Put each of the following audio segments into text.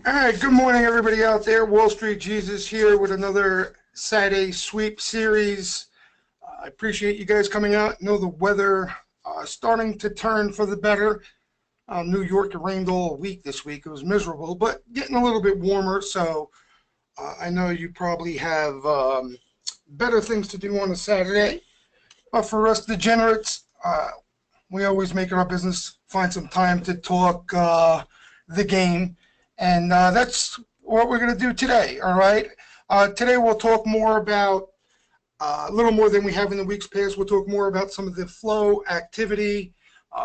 All right, good morning, everybody out there. Wall Street Jesus here with another Saturday sweep series. I appreciate you guys coming out. I know the weather starting to turn for the better. New York, it rained all week this week. It was miserable, but getting a little bit warmer. So I know you probably have better things to do on a Saturday. But for us degenerates, we always make it our business, find some time to talk the game. And that's what we're going to do today, all right? Today we'll talk more about, a little more than we have in the weeks past, we'll talk more about some of the flow activity,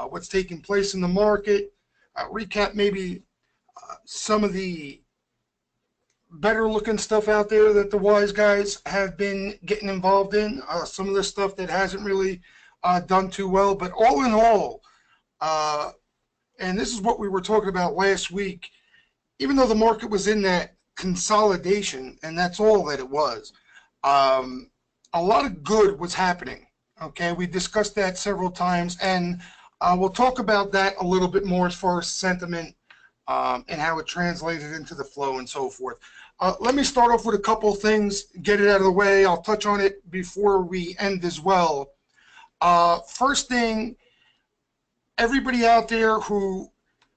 what's taking place in the market, recap maybe some of the better looking stuff out there that the wise guys have been getting involved in, some of the stuff that hasn't really done too well. But all in all, and this is what we were talking about last week, even though the market was in that consolidation, and that's all that it was, a lot of good was happening. Okay, we discussed that several times, and we'll talk about that a little bit more as far as sentiment and how it translated into the flow and so forth. Let me start off with a couple of things, get it out of the way. I'll touch on it before we end as well. First thing, everybody out there who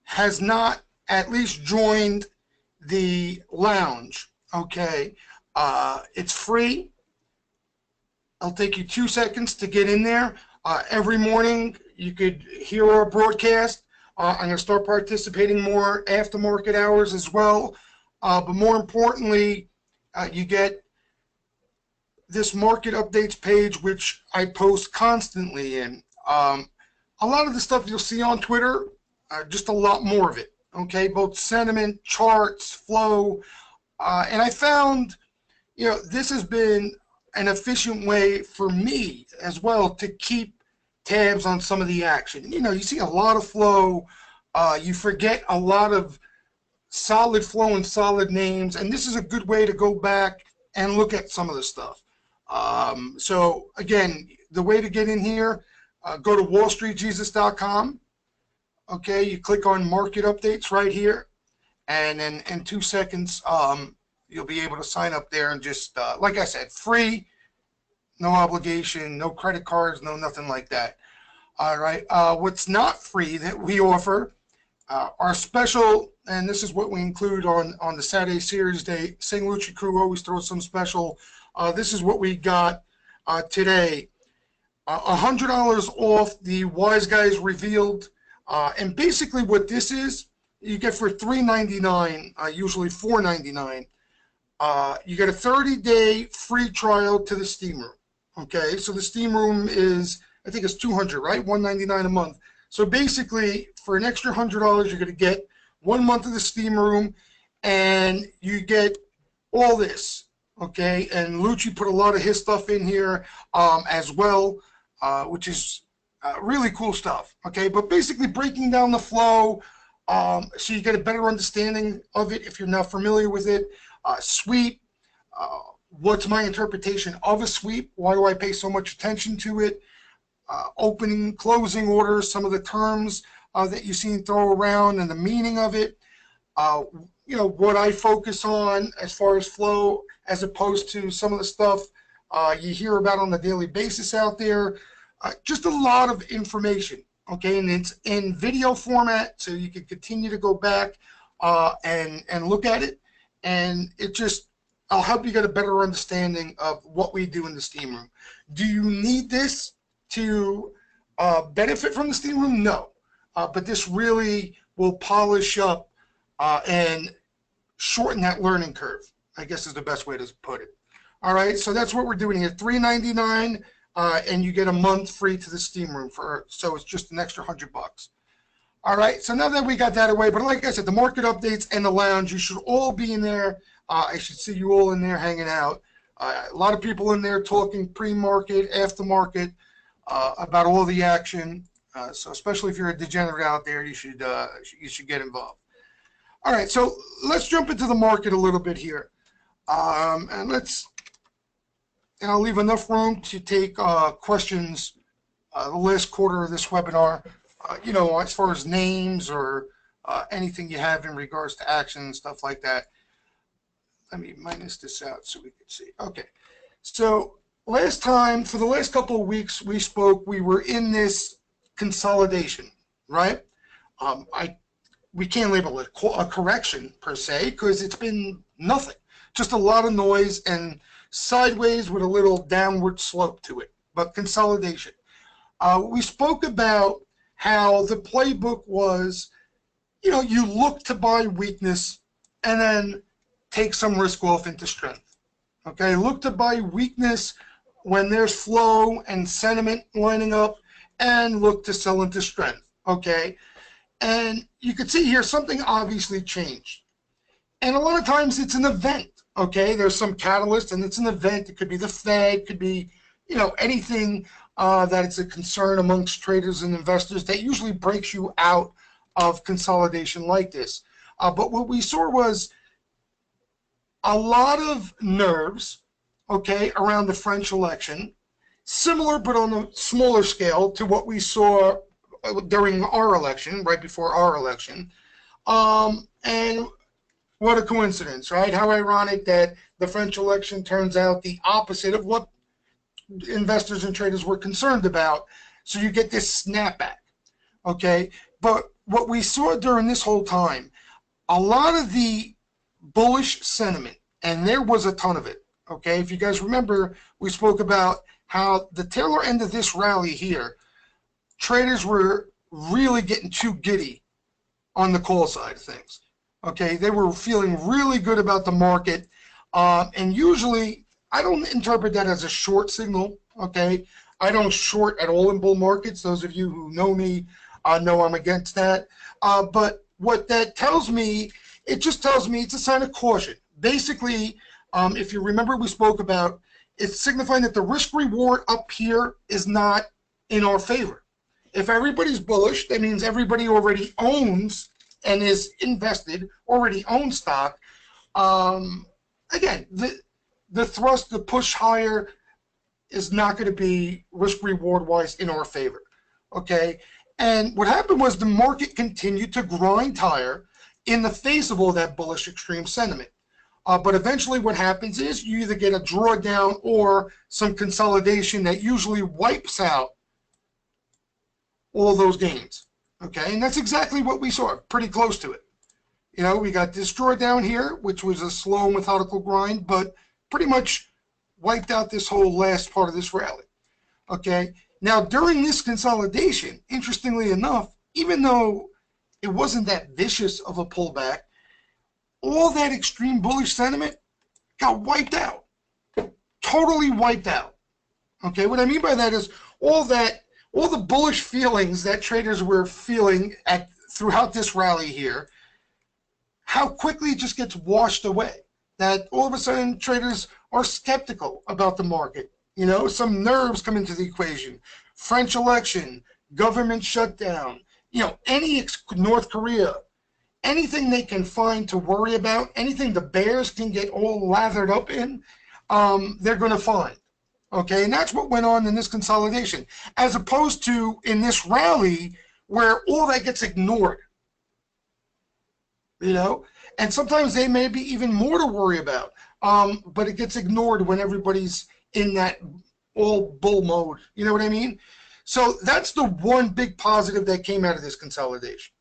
has not at least joined the lounge, okay? It's free. It'll take you 2 seconds to get in there. Every morning you could hear our broadcast. I'm going to start participating more after market hours as well. But more importantly, you get this market updates page, which I post constantly in. A lot of the stuff you'll see on Twitter, just a lot more of it. Okay, both sentiment, charts, flow, and I found, this has been an efficient way for me as well to keep tabs on some of the action. You see a lot of flow, you forget a lot of solid flow and solid names, and this is a good way to go back and look at some of the stuff. So again, the way to get in here, go to wallstreetjesus.com. Okay, you click on market updates right here, and then in 2 seconds, you'll be able to sign up there and just, like I said, free, no obligation, no credit cards, no nothing like that. All right, what's not free that we offer, our special, and this is what we include on the Saturday series day. St. Lucia crew always throws some special. This is what we got today. $100 off the Wise Guys Revealed. And basically what this is, you get for $3.99, usually $4.99. You get a 30-day free trial to the steam room. Okay, so the steam room is, I think it's $200, right? $199 a month. So basically, for an extra $100, you're going to get 1 month of the steam room, and you get all this. Okay, and Lucci put a lot of his stuff in here as well, which is really cool stuff. Okay, but basically breaking down the flow so you get a better understanding of it if you're not familiar with it. Sweep, what's my interpretation of a sweep? Why do I pay so much attention to it? Opening, closing orders, some of the terms that you see throw around and the meaning of it. What I focus on as far as flow, as opposed to some of the stuff you hear about on a daily basis out there. Just a lot of information, okay, and it's in video format, so you can continue to go back and look at it, and I'll help you get a better understanding of what we do in the steam room. Do you need this to benefit from the steam room? No, but this really will polish up and shorten that learning curve, I guess is the best way to put it. All right, so that's what we're doing here. $3.99. And you get a month free to the steam room so it's just an extra $100. All right, so now that we got that away, but like I said, the market updates and the lounge, you should all be in there. I should see you all in there hanging out. A lot of people in there talking pre-market, after-market about all the action. So especially if you're a degenerate out there, you should get involved. All right, so let's jump into the market a little bit here, and I'll leave enough room to take questions the last quarter of this webinar, as far as names or anything you have in regards to action and stuff like that. Let me minus this out so we can see. Okay, so last time, for the last couple of weeks we spoke, we were in this consolidation, right? We can't label it a correction per se because it's been nothing, just a lot of noise and sideways with a little downward slope to it, but consolidation. We spoke about how the playbook was, you look to buy weakness and then take some risk off into strength. Okay, look to buy weakness when there's flow and sentiment lining up, and look to sell into strength. Okay, and you can see here something obviously changed. And a lot of times it's an event. Okay, there's some catalyst and it's an event. It could be the Fed, could be, anything that it's a concern amongst traders and investors that usually breaks you out of consolidation like this. But what we saw was a lot of nerves, okay, around the French election, similar but on a smaller scale to what we saw during our election, right before our election. And what a coincidence, right? How ironic that the French election turns out the opposite of what investors and traders were concerned about. So you get this snapback, okay? But what we saw during this whole time, a lot of the bullish sentiment, and there was a ton of it, okay? If you guys remember, we spoke about how the tail end of this rally here, traders were really getting too giddy on the call side of things, okay? They were feeling really good about the market, and usually, I don't interpret that as a short signal, okay? I don't short at all in bull markets. Those of you who know me know I'm against that. But what that tells me, it just tells me it's a sign of caution. Basically, if you remember we spoke about, it's signifying that the risk reward up here is not in our favor. If everybody's bullish, that means everybody already owns and is invested, already owns stock. Again, the thrust, the push higher is not going to be risk reward wise in our favor, okay? And what happened was the market continued to grind higher in the face of all that bullish extreme sentiment. But eventually what happens is you either get a drawdown or some consolidation that usually wipes out all those gains, okay? And that's exactly what we saw, pretty close to it. We got this drawdown here, which was a slow methodical grind, but pretty much wiped out this whole last part of this rally, okay? Now, during this consolidation, interestingly enough, even though it wasn't that vicious of a pullback, all that extreme bullish sentiment got wiped out, totally wiped out, okay? What I mean by that is all the bullish feelings that traders were feeling throughout this rally here, how quickly it just gets washed away. That all of a sudden traders are skeptical about the market. Some nerves come into the equation. French election, government shutdown, any North Korea, anything they can find to worry about, anything the bears can get all lathered up in, they're going to find. Okay, and that's what went on in this consolidation, as opposed to in this rally where all that gets ignored. And sometimes they may be even more to worry about, but it gets ignored when everybody's in that all bull mode. You know what I mean? So that's the one big positive that came out of this consolidation,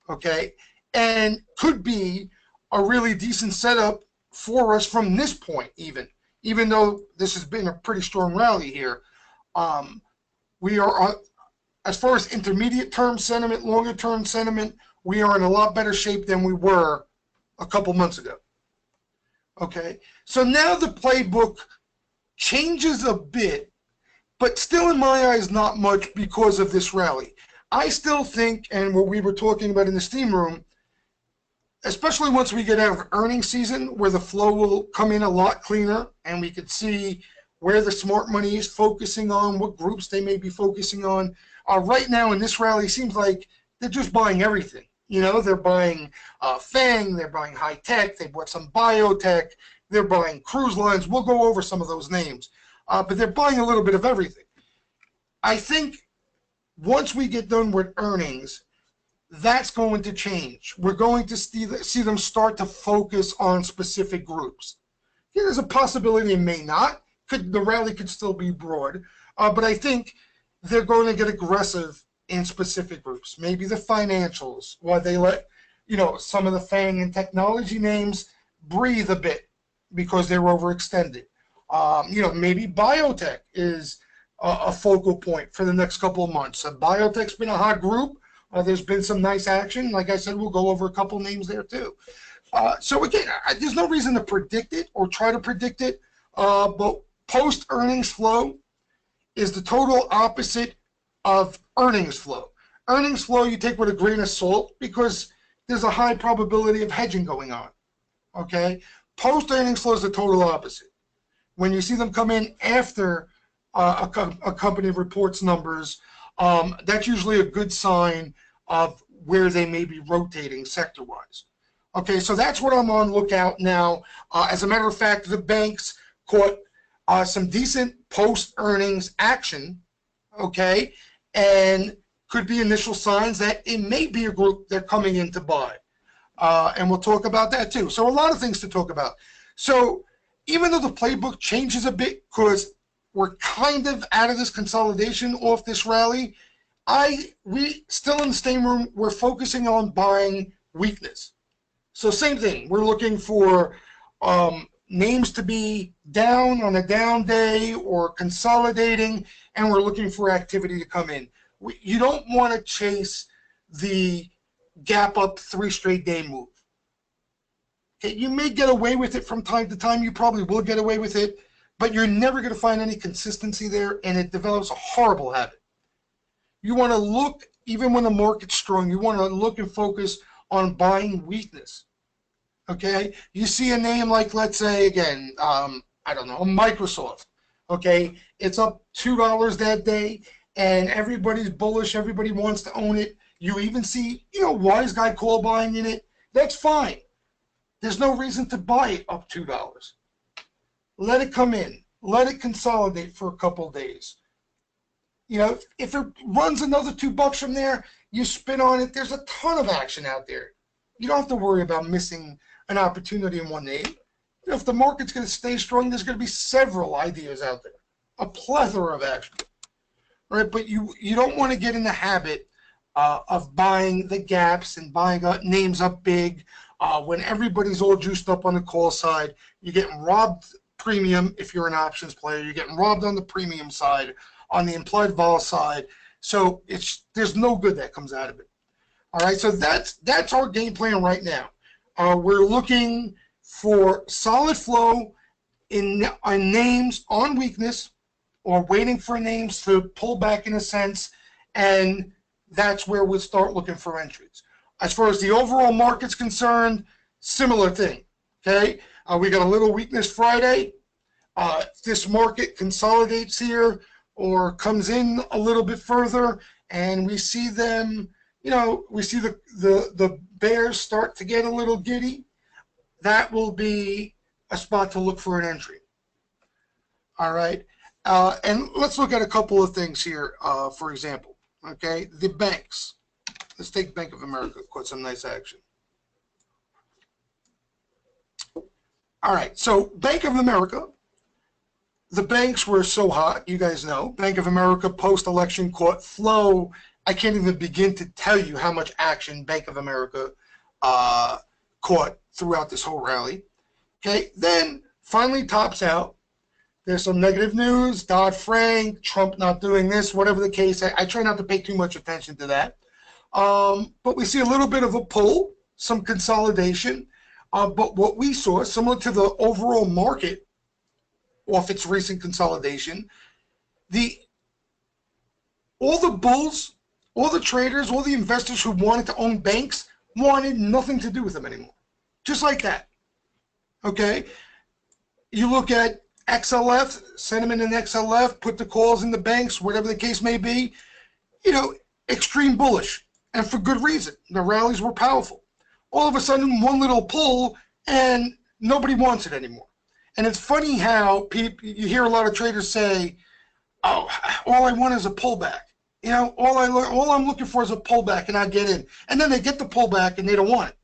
okay? And could be a really decent setup for us from this point even though this has been a pretty strong rally here. We are, as far as intermediate term sentiment, longer term sentiment, we are in a lot better shape than we were a couple months ago. Okay, so now the playbook changes a bit, but still in my eyes not much because of this rally. I still think, and what we were talking about in the steam room, especially once we get out of earnings season where the flow will come in a lot cleaner and we could see where the smart money is focusing on, what groups they may be focusing on. Right now in this rally, seems like they're just buying everything. They're buying FANG, they're buying high tech, they bought some biotech, they're buying cruise lines. We'll go over some of those names, but they're buying a little bit of everything. I think once we get done with earnings, That's going to change. We're going to see them start to focus on specific groups. Yeah, there's a possibility it may not. The rally could still be broad, but I think they're going to get aggressive in specific groups. Maybe the financials, while they let some of the FANG and technology names breathe a bit because they're overextended. Maybe biotech is a focal point for the next couple of months. Biotech's been a hot group. There's been some nice action. Like I said, we'll go over a couple names there too. So again, there's no reason to predict it or try to predict it, but post-earnings flow is the total opposite of earnings flow. Earnings flow you take with a grain of salt because there's a high probability of hedging going on, okay? Post-earnings flow is the total opposite. When you see them come in after a company reports numbers, that's usually a good sign of where they may be rotating sector-wise. Okay, so that's what I'm on lookout now. As a matter of fact, the banks caught some decent post-earnings action, okay, and could be initial signs that it may be a group they're coming in to buy. And we'll talk about that too. So a lot of things to talk about. So even though the playbook changes a bit because we're kind of out of this consolidation off this rally, we still in the same room, we're focusing on buying weakness. So same thing, we're looking for names to be down on a down day or consolidating, and we're looking for activity to come in. You don't want to chase the gap up 3 straight day move. Okay, you may get away with it from time to time, you probably will get away with it, but you're never going to find any consistency there, and it develops a horrible habit. You want to look, even when the market's strong, you want to look and focus on buying weakness. Okay, you see a name like, let's say again, I don't know, Microsoft. Okay, it's up $2 that day, and everybody's bullish. Everybody wants to own it. You even see, wise guy call buying in it. That's fine. There's no reason to buy it up $2. Let it come in. Let it consolidate for a couple days. If it runs another $2 from there, you spin on it. There's a ton of action out there. You don't have to worry about missing an opportunity in one name. If the market's going to stay strong, there's going to be several ideas out there, a plethora of action. All right, but you don't want to get in the habit of buying the gaps and buying names up big when everybody's all juiced up on the call side. You're getting robbed premium if you're an options player. You're getting robbed on the premium side, on the implied vol side. So there's no good that comes out of it. All right, so that's our game plan right now. We're looking for solid flow in names on weakness, or waiting for names to pull back in a sense, and that's where we'll start looking for entries. As far as the overall market's concerned, similar thing. Okay, we got a little weakness Friday. This market consolidates here or comes in a little bit further, and we see them. We see the bears start to get a little giddy. That will be a spot to look for an entry. All right, and let's look at a couple of things here. For example, okay, the banks. Let's take Bank of America. Caught some nice action. All right, so Bank of America. The banks were so hot, you guys know. Bank of America post-election caught flow. I can't even begin to tell you how much action Bank of America caught throughout this whole rally. Okay, then finally tops out. There's some negative news, Dodd-Frank, Trump not doing this, whatever the case. I try not to pay too much attention to that. But we see a little bit of a pull, some consolidation. But what we saw, similar to the overall market off its recent consolidation, all the bulls, all the traders, all the investors who wanted to own banks wanted nothing to do with them anymore. Just like that. Okay? You look at XLF, sentiment in XLF, put the calls in the banks, whatever the case may be, extreme bullish. And for good reason. The rallies were powerful. All of a sudden, one little pull, and nobody wants it anymore. And it's funny how you hear a lot of traders say, oh, all I want is a pullback. You know, all I'm looking for is a pullback, and I get in. And then they get the pullback, and they don't want it.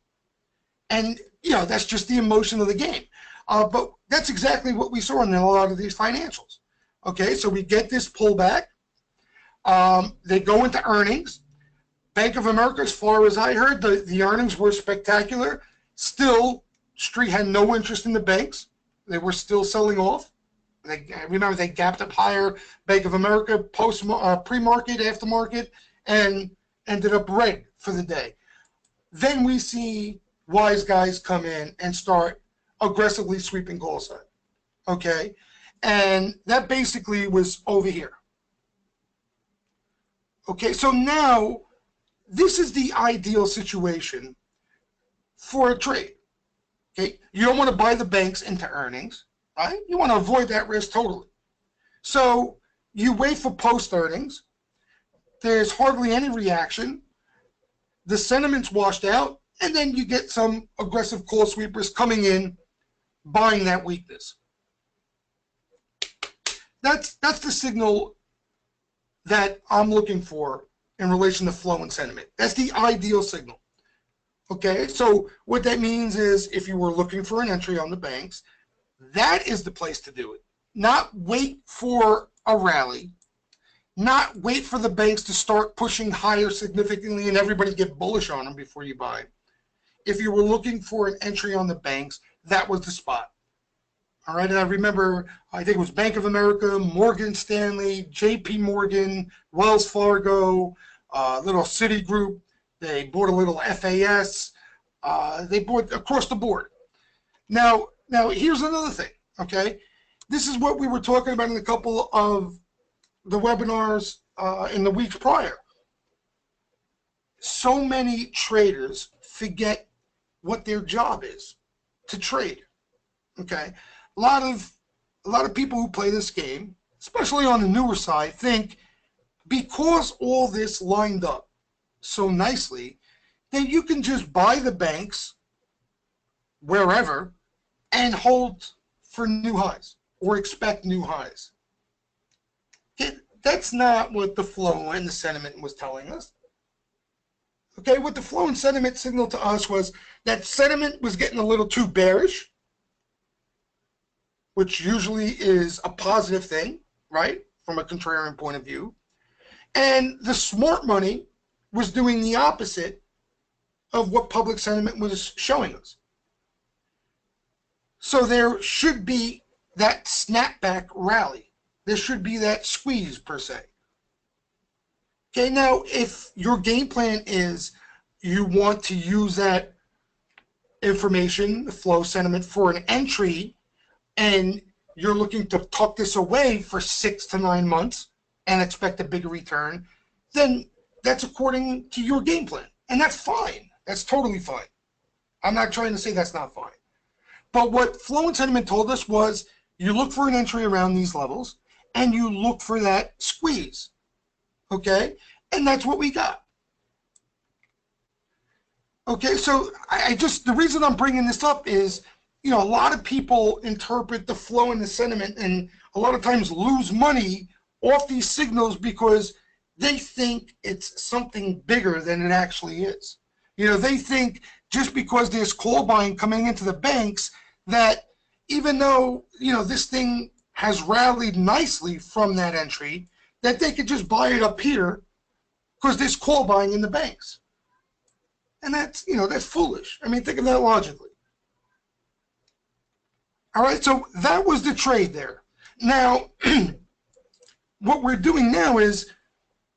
And you know, that's just the emotion of the game. But that's exactly what we saw in a lot of these financials. Okay, so we get this pullback. They go into earnings. Bank of America, as far as I heard, the earnings were spectacular. Still, Street had no interest in the banks. They were still selling off. Remember, they gapped up higher. Bank of America, pre-market, aftermarket, and ended up red for the day. Then we see wise guys come in and start aggressively sweeping call side. Okay? And that basically was over here. Okay, so now this is the ideal situation for a trade. Okay, you don't want to buy the banks into earnings, right? You want to avoid that risk totally. So you wait for post earnings. There's hardly any reaction. The sentiment's washed out, and then you get some aggressive call sweepers coming in, buying that weakness. That's the signal that I'm looking for in relation to flow and sentiment. That's the ideal signal. Okay, so what that means is if you were looking for an entry on the banks, that is the place to do it. Not wait for a rally, not wait for the banks to start pushing higher significantly and everybody get bullish on them before you buy. If you were looking for an entry on the banks, that was the spot. All right, and I remember, I think it was Bank of America, Morgan Stanley, JP Morgan, Wells Fargo, little Citigroup. They bought a little FAS. They bought across the board. Now here's another thing, okay? This is what we were talking about in a couple of the webinars in the weeks prior. So many traders forget what their job is, to trade, okay? A lot of people who play this game, especially on the newer side, think because all this lined up so nicely, then you can just buy the banks wherever and hold for new highs or expect new highs. Okay, that's not what the flow and the sentiment was telling us. Okay, what the flow and sentiment signaled to us was that sentiment was getting a little too bearish, which usually is a positive thing, right, from a contrarian point of view. And the smart money was doing the opposite of what public sentiment was showing us. So there should be that snapback rally. There should be that squeeze, per se. Okay, now if your game plan is you want to use that information, the flow sentiment, for an entry, and you're looking to tuck this away for 6 to 9 months and expect a bigger return, then that's according to your game plan. And that's fine. That's totally fine. I'm not trying to say that's not fine. But what flow and sentiment told us was you look for an entry around these levels and you look for that squeeze. Okay? And that's what we got. Okay, so the reason I'm bringing this up is, you know, a lot of people interpret the flow and the sentiment and a lot of times lose money off these signals because they think it's something bigger than it actually is. You know, they think just because there's call buying coming into the banks that even though, you know, this thing has rallied nicely from that entry, that they could just buy it up here because there's call buying in the banks. And that's, you know, that's foolish. I mean, think of that logically. All right, so that was the trade there. Now, what we're doing now is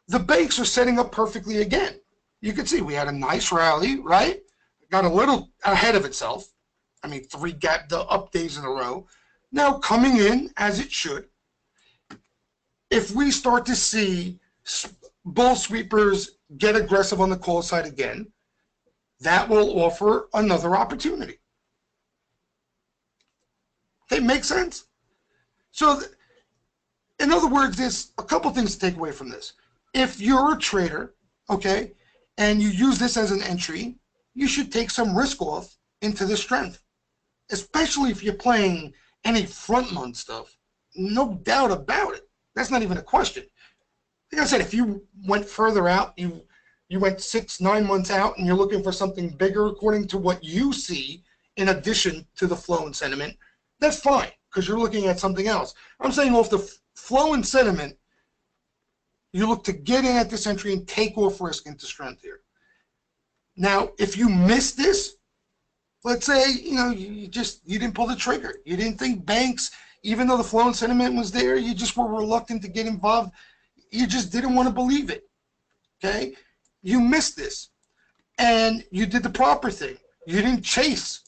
the banks are setting up perfectly again. You can see we had a nice rally, right? Got a little ahead of itself. I mean, 3 gap up days in a row. Now coming in as it should. If we start to see bull sweepers get aggressive on the call side again, that will offer another opportunity. Okay, makes sense? So, in other words, there's a couple things to take away from this. If you're a trader, okay, and you use this as an entry, you should take some risk off into the strength, especially if you're playing any front month stuff. No doubt about it. That's not even a question. like I said, if you went further out, you went 6-9 months out, and you're looking for something bigger according to what you see, in addition to the flow and sentiment, that's fine, because you're looking at something else. I'm saying off the flow and sentiment, you look to get in at this entry and take off risk into strength here. Now, if you miss this, let's say, you didn't pull the trigger. You didn't think banks, even though the flow and sentiment was there, you just were reluctant to get involved. You just didn't want to believe it, okay? You missed this, and you did the proper thing. You didn't chase.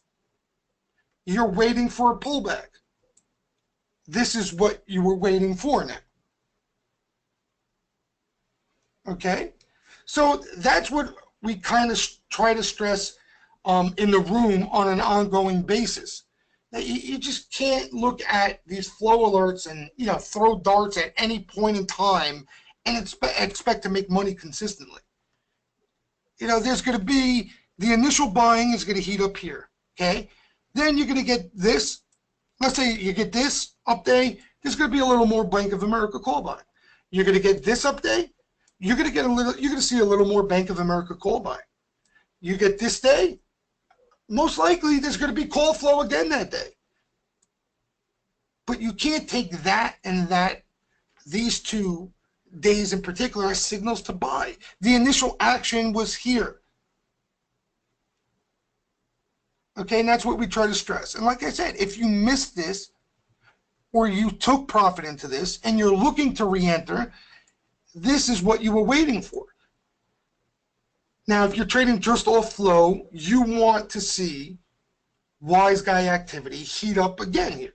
You're waiting for a pullback. This is what you were waiting for now. Okay? So that's what we kind of try to stress in the room on an ongoing basis. Now, you just can't look at these flow alerts and throw darts at any point in time and expect to make money consistently. There's going to be the initial buying is going to heat up here. Okay? Then you're going to get this. Let's say you get this up day. There's going to be a little more Bank of America call buy. You're going to get this up day. You're going to see a little more Bank of America call buy. You get this day, most likely there's going to be call flow again that day. But you can't take that and these 2 days in particular as signals to buy. The initial action was here. Okay, and that's what we try to stress. And like I said, if you missed this or you took profit into this and you're looking to re-enter, this is what you were waiting for. Now, if you're trading just off flow, you want to see wise guy activity heat up again here.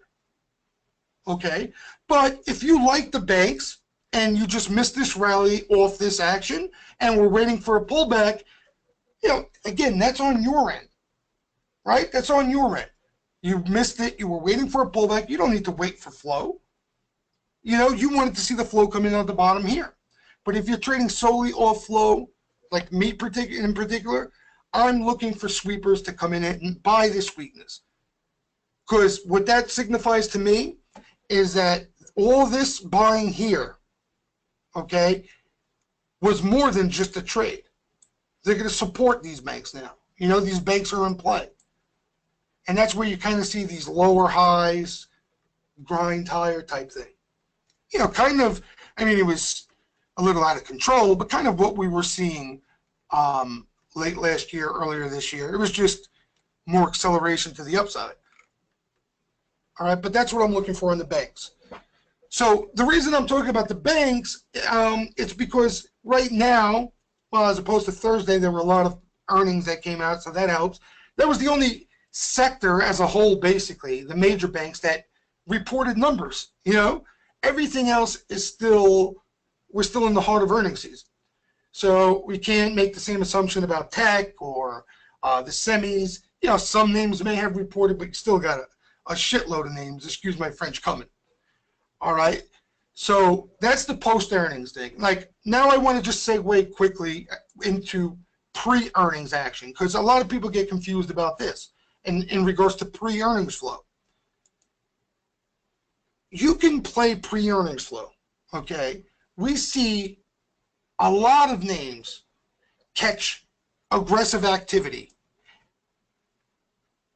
Okay? But if you like the banks and you just missed this rally off this action and we're waiting for a pullback, again, that's on your end. Right? That's on your end. You missed it. You were waiting for a pullback. You don't need to wait for flow. You wanted to see the flow come in at the bottom here. But if you're trading solely off flow, like me in particular, I'm looking for sweepers to come in and buy this weakness. Because what that signifies to me is that all this buying here, okay, was more than just a trade. They're going to support these banks now. These banks are in play. And that's where you kind of see these lower highs, grind higher type thing. It was a little out of control, but kind of what we were seeing late last year, earlier this year. It was just more acceleration to the upside. All right, but that's what I'm looking for in the banks. So the reason I'm talking about the banks, it's because right now, well, as opposed to Thursday, there were a lot of earnings that came out, so that helps. That was the only sector as a whole, basically, the major banks that reported numbers. Everything else is we're still in the heart of earnings season. So we can't make the same assumption about tech or the semis. Some names may have reported, but you still got a shitload of names, excuse my French, coming. All right? So that's the post-earnings thing. Like, now I want to just segue quickly into pre-earnings action, because a lot of people get confused about this in regards to pre-earnings flow. You can play pre-earnings flow, okay? We see a lot of names catch aggressive activity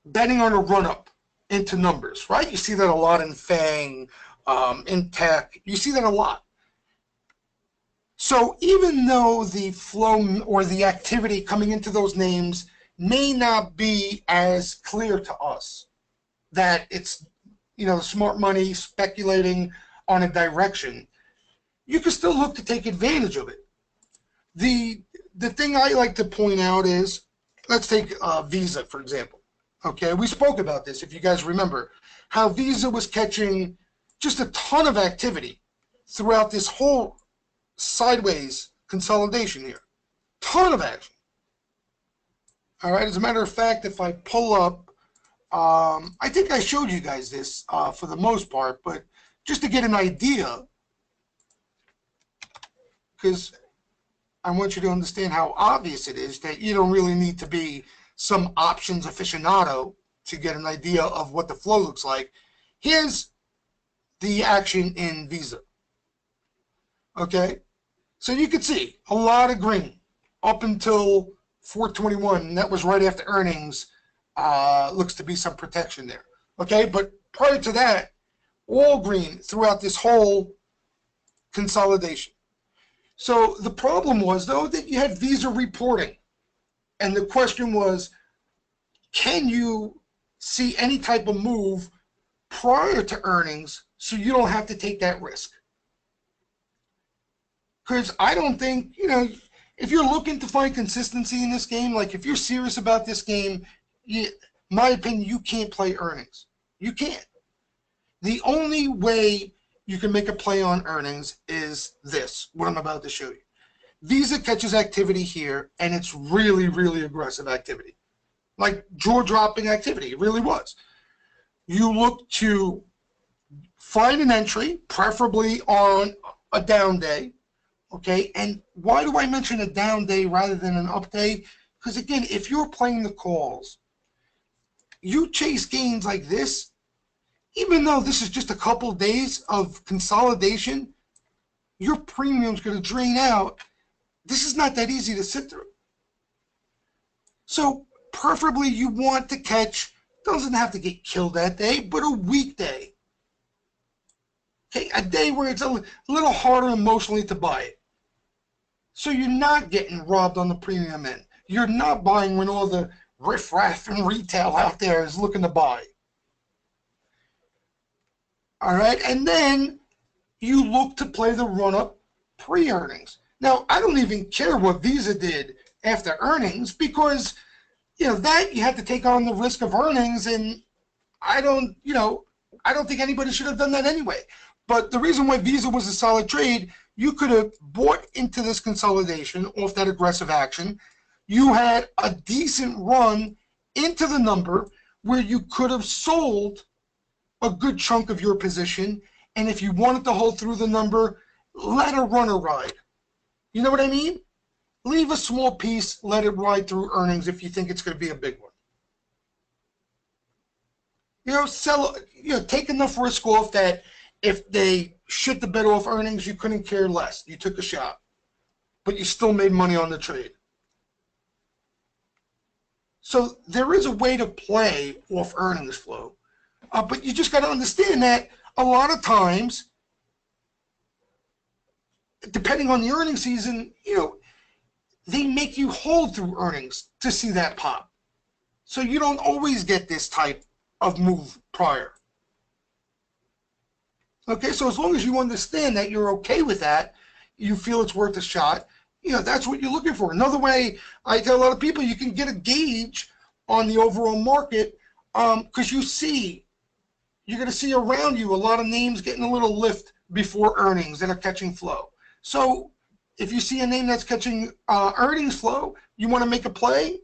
betting on a run-up into numbers, right? You see that a lot in FANG, in tech. You see that a lot. So even though the flow or the activity coming into those names may not be as clear to us that it's, smart money speculating on a direction, you can still look to take advantage of it. The thing I like to point out is, let's take Visa, for example. Okay, we spoke about this, if you guys remember, how Visa was catching just a ton of activity throughout this whole sideways consolidation here. Ton of action. All right, as a matter of fact, if I pull up, I think I showed you guys this for the most part, but just to get an idea, because I want you to understand how obvious it is that you don't really need to be some options aficionado to get an idea of what the flow looks like. Here's the action in Visa. Okay? So you could see a lot of green up until 421, and that was right after earnings. Looks to be some protection there. Okay, but prior to that, all green throughout this whole consolidation. So the problem was, though, that you had Visa reporting. And the question was, can you see any type of move prior to earnings so you don't have to take that risk? Because I don't think, if you're looking to find consistency in this game, like if you're serious about this game, my opinion, you can't play earnings. You can't. The only way you can make a play on earnings is this, what I'm about to show you. Visa catches activity here, and it's really, really aggressive activity. Like jaw-dropping activity, it really was. You look to find an entry, preferably on a down day, okay? And why do I mention a down day rather than an up day? Because again, if you're playing the calls, you chase gains like this, even though this is just a couple of days of consolidation, your premium's going to drain out. This is not that easy to sit through. So preferably you want to catch, doesn't have to get killed that day, but a weekday. Okay, a day where it's a little harder emotionally to buy it. So you're not getting robbed on the premium end. You're not buying when all the riffraff and retail out there is looking to buy. All right, and then you look to play the run-up pre-earnings. Now, I don't even care what Visa did after earnings because, that you have to take on the risk of earnings, and I don't think anybody should have done that anyway. But the reason why Visa was a solid trade, you could have bought into this consolidation off that aggressive action. You had a decent run into the number where you could have sold a good chunk of your position, and if you wanted to hold through the number, let a runner ride. You know what I mean? Leave a small piece, let it ride through earnings if you think it's going to be a big one. Take enough risk off that if they shit the bed off earnings, you couldn't care less. You took a shot, but you still made money on the trade. So there is a way to play off earnings flow. But you just got to understand that a lot of times, depending on the earnings season, they make you hold through earnings to see that pop. So you don't always get this type of move prior. Okay, so as long as you understand that you're okay with that, you feel it's worth a shot, that's what you're looking for. Another way, I tell a lot of people, you can get a gauge on the overall market because you're going to see around you a lot of names getting a little lift before earnings that are catching flow. So if you see a name that's catching earnings flow, you want to make a play,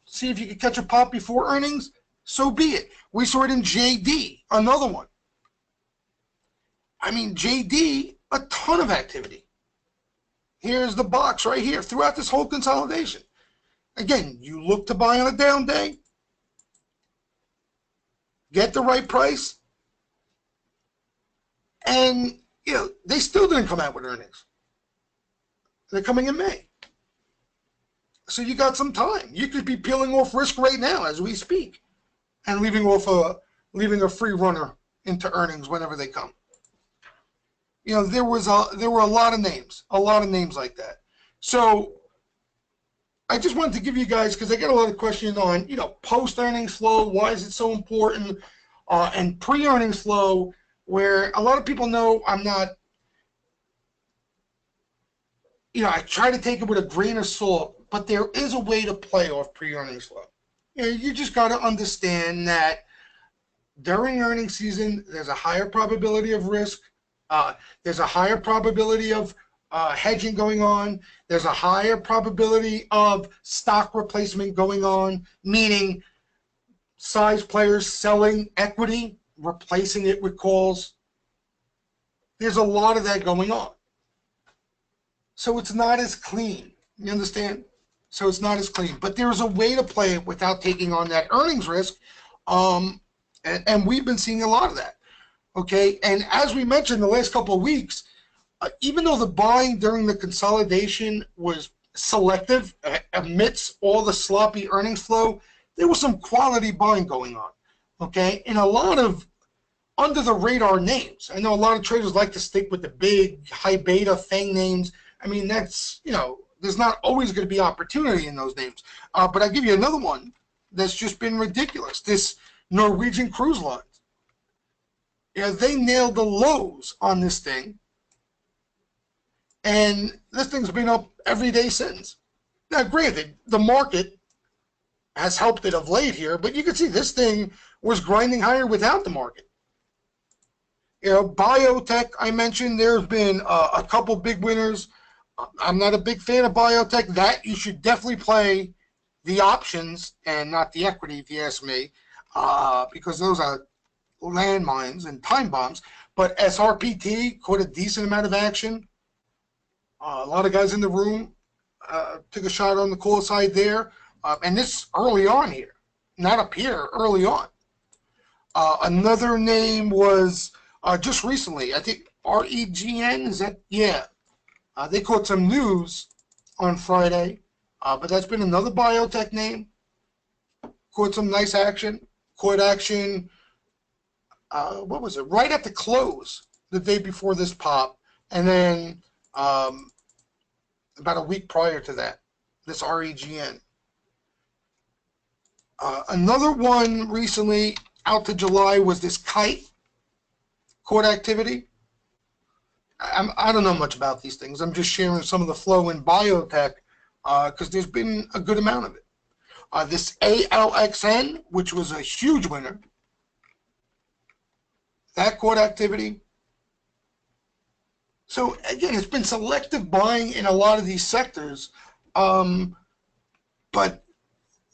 see if you can catch a pop before earnings, so be it. We saw it in JD, another one. I mean, JD, a ton of activity. Here's the box right here throughout this whole consolidation. Again, you look to buy on a down day, get the right price, and, they still didn't come out with earnings. They're coming in May. So you got some time. You could be peeling off risk right now as we speak and leaving a free runner into earnings whenever they come. There were a lot of names like that. So I just wanted to give you guys, because I get a lot of questions on, post-earnings flow, why is it so important, and pre-earnings flow, where a lot of people know I'm not, I try to take it with a grain of salt, but there is a way to play off pre-earnings flow. You just got to understand that during earnings season, there's a higher probability of risk. There's a higher probability of hedging going on. There's a higher probability of stock replacement going on, meaning size players selling equity, replacing it with calls. There's a lot of that going on. So it's not as clean. You understand? So it's not as clean. But there's a way to play it without taking on that earnings risk. And we've been seeing a lot of that. Okay? And as we mentioned the last couple of weeks, Even though the buying during the consolidation was selective amidst all the sloppy earnings flow, there was some quality buying going on, okay? And a lot of under the radar names. I know a lot of traders like to stick with the big high beta FANG names. I mean, that's, there's not always going to be opportunity in those names. But I'll give you another one that's just been ridiculous. This Norwegian Cruise Lines. They nailed the lows on this thing. And this thing's been up every day since. Now, granted, the market has helped it of late here, but you can see this thing was grinding higher without the market. Biotech, I mentioned, there's been a couple big winners. I'm not a big fan of biotech. That you should definitely play the options and not the equity, if you ask me, because those are landmines and time bombs. But SRPT caught a decent amount of action. A lot of guys in the room took a shot on the call side there. And this early on here, not up here, early on. Another name was just recently, I think REGN, is that? Yeah. They caught some news on Friday, but that's been another biotech name. Caught some nice action. Caught action, what was it? Right at the close, the day before this pop. And then about a week prior to that, this REGN. Another one recently out to July was this Kite. Caught activity. I don't know much about these things. I'm just sharing some of the flow in biotech because there's been a good amount of it. This ALXN, which was a huge winner, that caught activity. So again, it's been selective buying in a lot of these sectors, but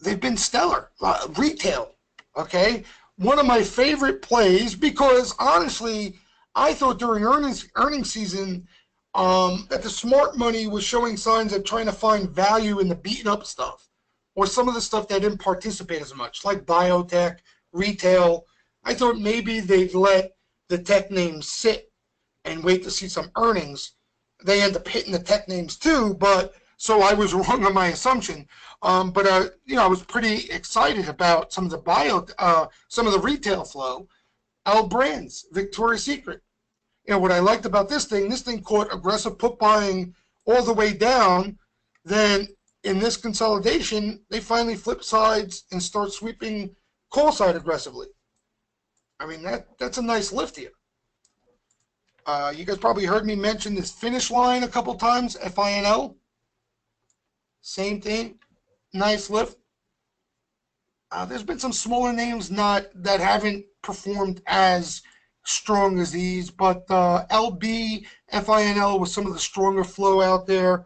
they've been stellar. Retail, okay? One of my favorite plays, because honestly, I thought during earnings season that the smart money was showing signs of trying to find value in the beaten up stuff, or some of the stuff that didn't participate as much, like biotech, retail. I thought maybe they'd let the tech names sit and wait to see some earnings. They end up hitting the tech names too, but so I was wrong on my assumption. But I was pretty excited about some of the some of the retail flow. L Brands, Victoria's Secret. What I liked about this thing caught aggressive put buying all the way down. Then in this consolidation, they finally flip sides and start sweeping call side aggressively. I mean, that's a nice lift here. You guys probably heard me mention this Finish Line a couple times, FINL. Same thing, nice lift. There's been some smaller names that haven't performed as strong as these, but LB, FINL was some of the stronger flow out there,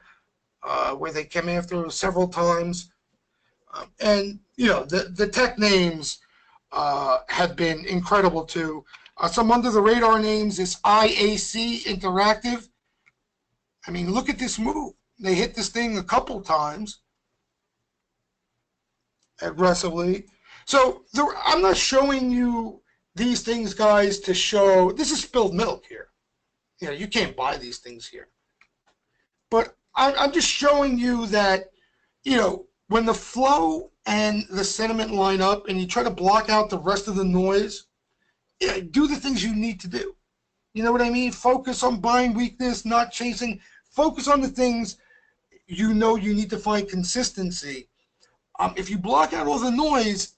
where they came after several times. And the tech names have been incredible too. Some under the radar names is IAC Interactive. I mean, look at this move. They hit this thing a couple times aggressively. So I'm not showing you these things, guys, to show this is spilled milk here. You can't buy these things here. But I'm just showing you that, when the flow and the sentiment line up and you try to block out the rest of the noise, do the things you need to do. You know what I mean? Focus on buying weakness, not chasing. Focus on the things you need to find consistency. If you block out all the noise,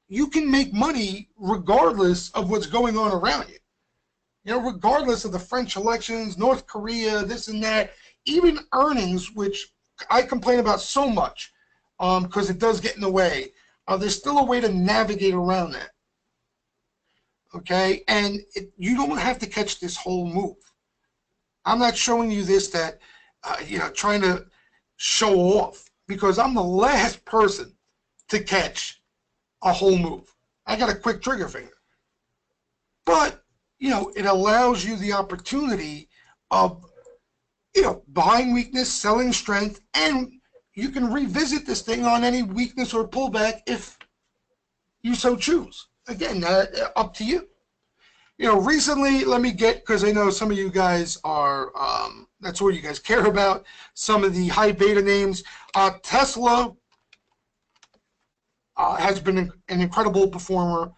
you can make money regardless of what's going on around you. Regardless of the French elections, North Korea, this and that, even earnings, which I complain about so much because it does get in the way. There's still a way to navigate around that. Okay, and you don't have to catch this whole move. I'm not showing you this trying to show off, because I'm the last person to catch a whole move. I got a quick trigger finger. But, it allows you the opportunity of, buying weakness, selling strength, and you can revisit this thing on any weakness or pullback if you so choose. Again, up to you. Recently, let me get, because I know some of you guys are, that's what you guys care about, some of the high beta names. Tesla has been an incredible performer.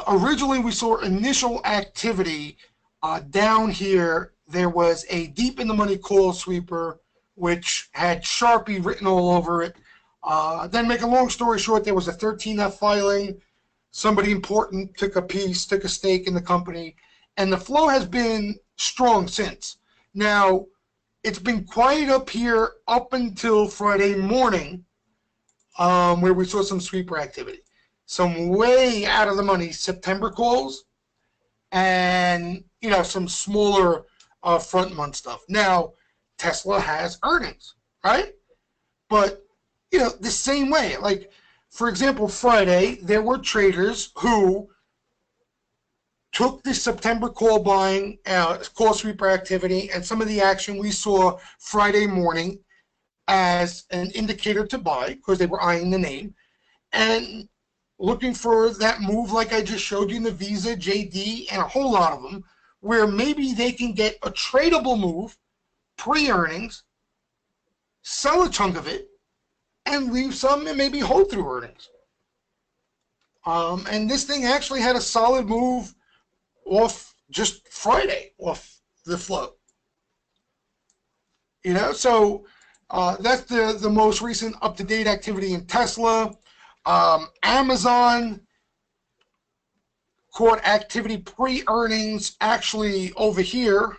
Originally, we saw initial activity down here. There was a deep in the money call sweeper, which had Sharpie written all over it. Then, make a long story short, there was a 13F filing. Somebody important took a stake in the company, and the flow has been strong since. Now, it's been quiet up here up until Friday morning, where we saw some sweeper activity. Some way out of the money September calls, and some smaller front month stuff. Now, Tesla has earnings, right? But the same way, like, for example, Friday, there were traders who took the September call buying, call sweeper activity, and some of the action we saw Friday morning as an indicator to buy, because they were eyeing the name, and looking for that move like I just showed you in the Visa, JD, and a whole lot of them, where maybe they can get a tradable move pre-earnings, sell a chunk of it, and leave some and maybe hold through earnings. And this thing actually had a solid move off just Friday, off the float. So that's the most recent up-to-date activity in Tesla. Amazon caught activity pre-earnings actually over here.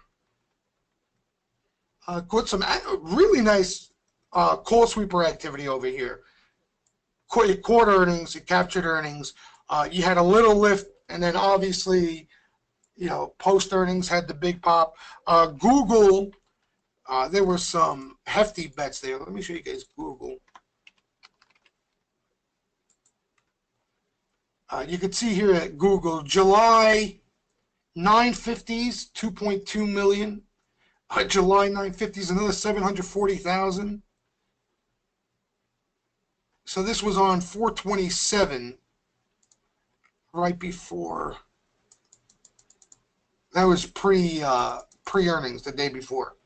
Caught some really nice call sweeper activity over here. It caught earnings, it captured earnings. You had a little lift, and then obviously, post earnings had the big pop. Google, there were some hefty bets there. Let me show you guys Google. You can see here at Google, July 950s, 2.2 million. July 950s, another 740,000. So this was on 427, right before. That was pre-earnings the day before.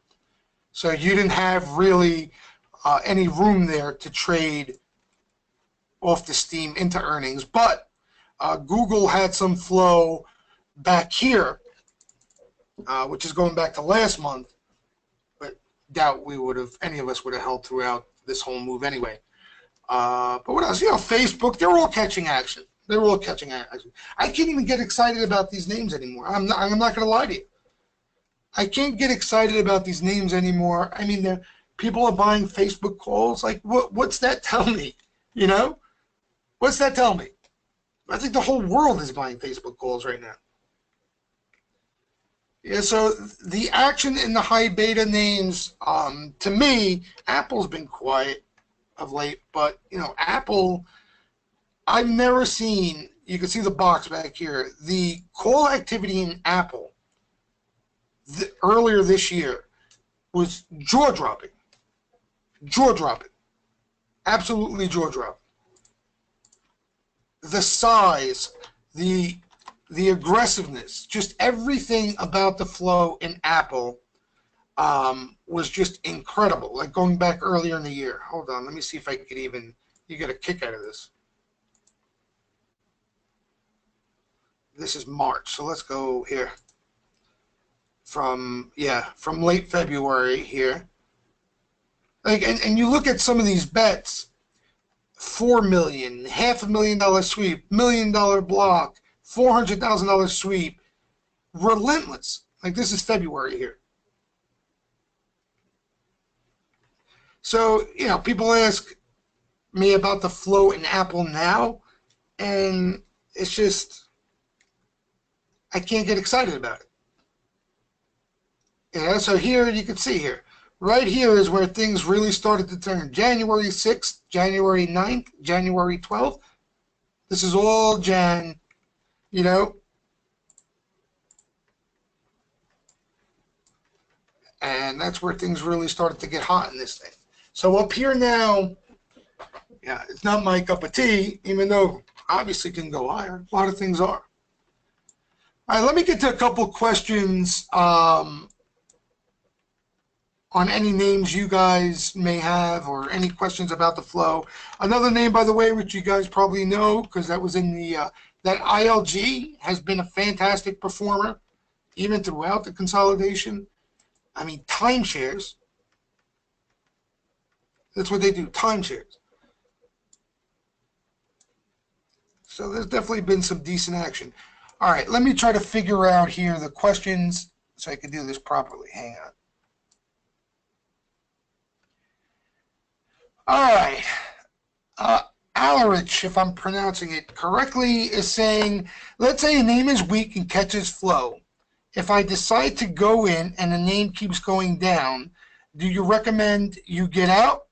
So you didn't have really any room there to trade off the steam into earnings. But Google had some flow back here, which is going back to last month. But doubt any of us would have held throughout this whole move anyway. But what else? Facebook, they're all catching action. They're all catching action. I can't even get excited about these names anymore. I'm not going to lie to you. I can't get excited about these names anymore. I mean, people are buying Facebook calls. Like, what's that tell me? What's that tell me? I think the whole world is buying Facebook calls right now. Yeah, so the action in the high beta names, to me, Apple's been quiet of late, but Apple, I've never seen, you can see the box back here, the call activity in Apple earlier this year was jaw-dropping. Jaw-dropping. Absolutely jaw-dropping. The size, the aggressiveness, just everything about the flow in Apple was just incredible. Like going back earlier in the year. Hold on, let me see if I could you get a kick out of this. This is March, so let's go here. From late February here. Like, and you look at some of these bets, $4 million, $500,000 sweep, $1 million block, $400,000 sweep, relentless. Like, this is February here. So, people ask me about the flow in Apple now, and it's just, I can't get excited about it. So here you can see here. Right here is where things really started to turn. January 6th, January 9th, January 12th. This is all Jan, And that's where things really started to get hot in this thing. So up here now, it's not my cup of tea, even though obviously it can go higher. A lot of things are. All right, let me get to a couple questions on any names you guys may have or any questions about the flow. Another name, by the way, which you guys probably know because that was in the that ILG has been a fantastic performer even throughout the consolidation. I mean, timeshares. That's what they do, timeshares. So there's definitely been some decent action. All right, let me try to figure out here the questions so I can do this properly. Hang on. All right. Alarich, if I'm pronouncing it correctly, is saying, let's say a name is weak and catches flow. If I decide to go in and the name keeps going down, do you recommend you get out,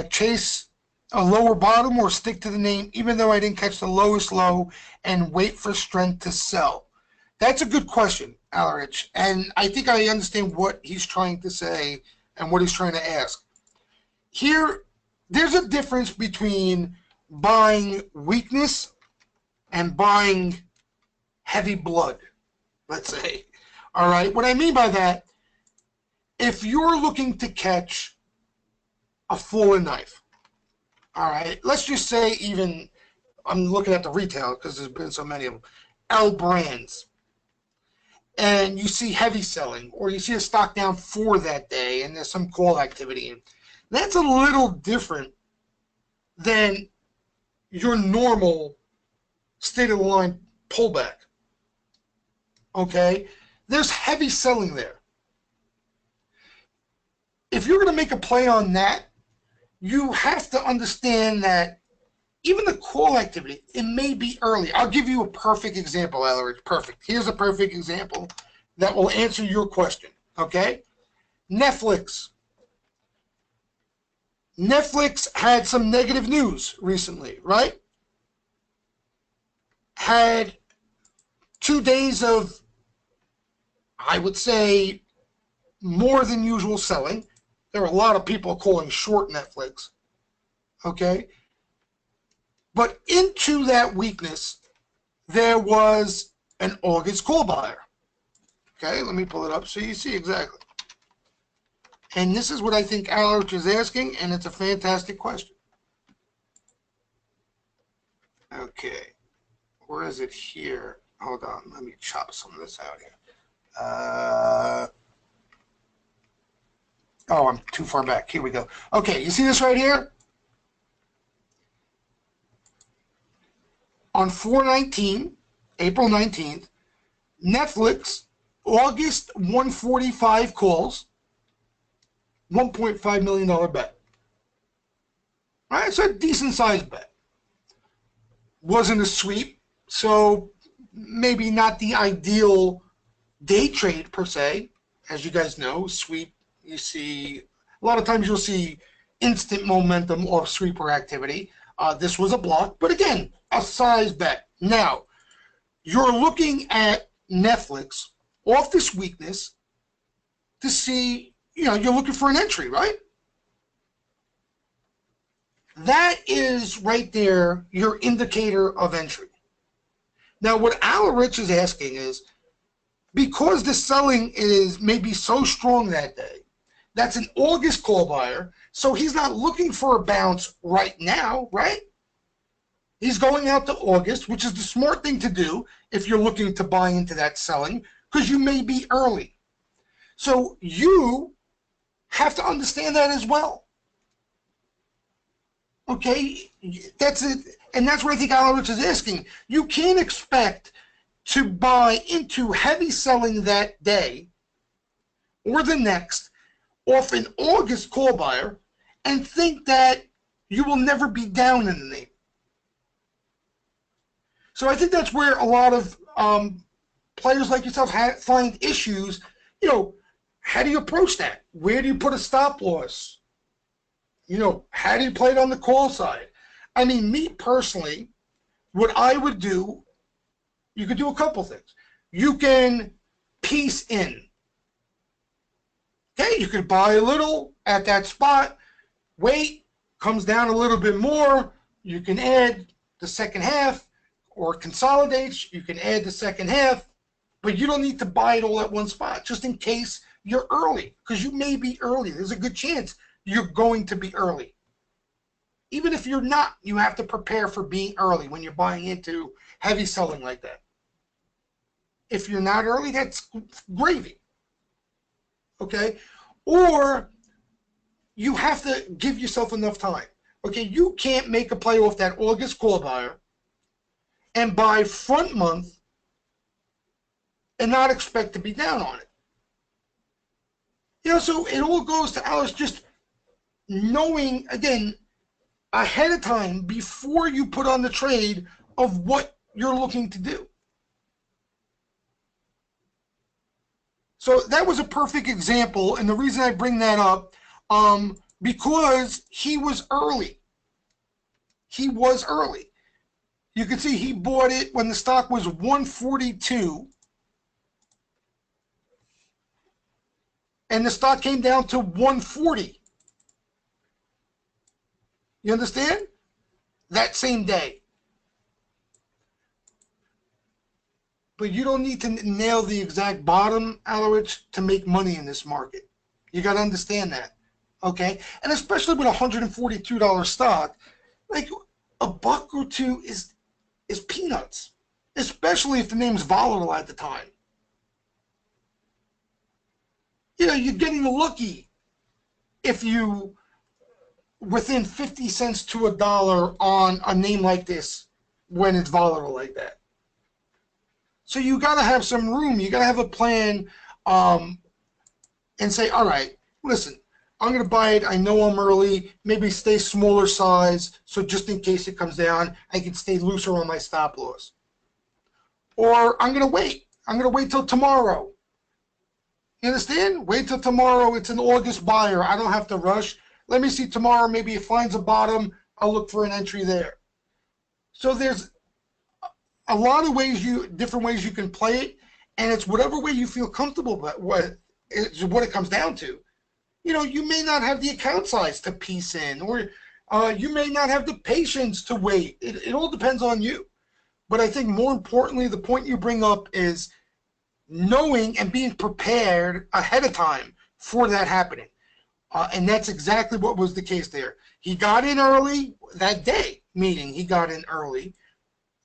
chase a lower bottom, or stick to the name even though I didn't catch the lowest low and wait for strength to sell? That's a good question, Alarich, and I think I understand what he's trying to say and what he's trying to ask. Here, there's a difference between buying weakness and buying heavy blood, let's say. All right, what I mean by that, if you're looking to catch a fallen knife, all right, let's just say even, I'm looking at the retail because there's been so many of them, L brands, and you see heavy selling, or you see a stock down for that day and there's some call activity in. That's a little different than your normal state of the line pullback. Okay? There's heavy selling there. If you're going to make a play on that, you have to understand that even the call activity, it may be early. I'll give you a perfect example, Alarich. Perfect. Here's a perfect example that will answer your question. Okay? Netflix. Netflix had some negative news recently, right? Had 2 days of, I would say, more than usual selling. There were a lot of people calling short Netflix, okay? But into that weakness, there was an August call buyer. Okay, let me pull it up so you see exactly. And this is what I think Alarich is asking, and it's a fantastic question. Okay, where is it here? Hold on, let me chop some of this out here. Oh, I'm too far back. Here we go. Okay, you see this right here? On 4/19, April 19th, Netflix, August 145 calls, $1.5 million bet. All right, it's a decent sized bet. Wasn't a sweep, so maybe not the ideal day trade per se. As you guys know, sweep, you see, a lot of times you'll see instant momentum or sweeper activity. This was a block, but again, a size bet. Now, you're looking at Netflix off this weakness to see, you're looking for an entry, right? That is right there your indicator of entry. Now, what Alarich is asking is, because the selling is maybe so strong that day, that's an August call buyer, so he's not looking for a bounce right now, right? He's going out to August, which is the smart thing to do if you're looking to buy into that selling, because you may be early. So you have to understand that as well. Okay, that's it. And that's what I think Alarich is asking. You can't expect to buy into heavy selling that day or the next off an August call buyer and think that you will never be down in the name. So I think that's where a lot of players like yourself find issues. How do you approach that? Where do you put a stop loss? How do you play it on the call side? I mean, me personally, what I would do, you could do a couple things. You can piece in. Okay, you could buy a little at that spot, wait, comes down a little bit more, you can add the second half, or consolidates, you can add the second half, but you don't need to buy it all at one spot, just in case you're early, because you may be early. There's a good chance you're going to be early. Even if you're not, you have to prepare for being early when you're buying into heavy selling like that. If you're not early, that's gravy. Okay? Or you have to give yourself enough time. Okay, you can't make a play off that August call buyer and buy front month and not expect to be down on it. So it all goes to Alice just knowing, again, ahead of time, before you put on the trade, of what you're looking to do. So that was a perfect example, and the reason I bring that up, because he was early. He was early. You can see he bought it when the stock was 142, and the stock came down to 140. You understand? That same day. But you don't need to nail the exact bottom, Alowich, to make money in this market. You got to understand that, okay? And especially with a $142 stock, like a buck or two is peanuts, especially if the name's volatile at the time. You're getting lucky if you within 50 cents to $1 on a name like this when it's volatile like that. So you got to have some room. You got to have a plan, and say, all right, listen, I'm going to buy it. I know I'm early. Maybe stay smaller size, so just in case it comes down, I can stay looser on my stop loss. Or I'm going to wait. I'm going to wait till tomorrow. You understand? Wait till tomorrow. It's an August buyer. I don't have to rush. Let me see tomorrow. Maybe it finds a bottom. I'll look for an entry there. So there's a lot of ways, different ways you can play it, and it's whatever way you feel comfortable. But it's what it comes down to. You may not have the account size to piece in, or you may not have the patience to wait. It all depends on you. But I think more importantly, the point you bring up is knowing and being prepared ahead of time for that happening. And that's exactly what was the case there. He got in early that day, meaning he got in early.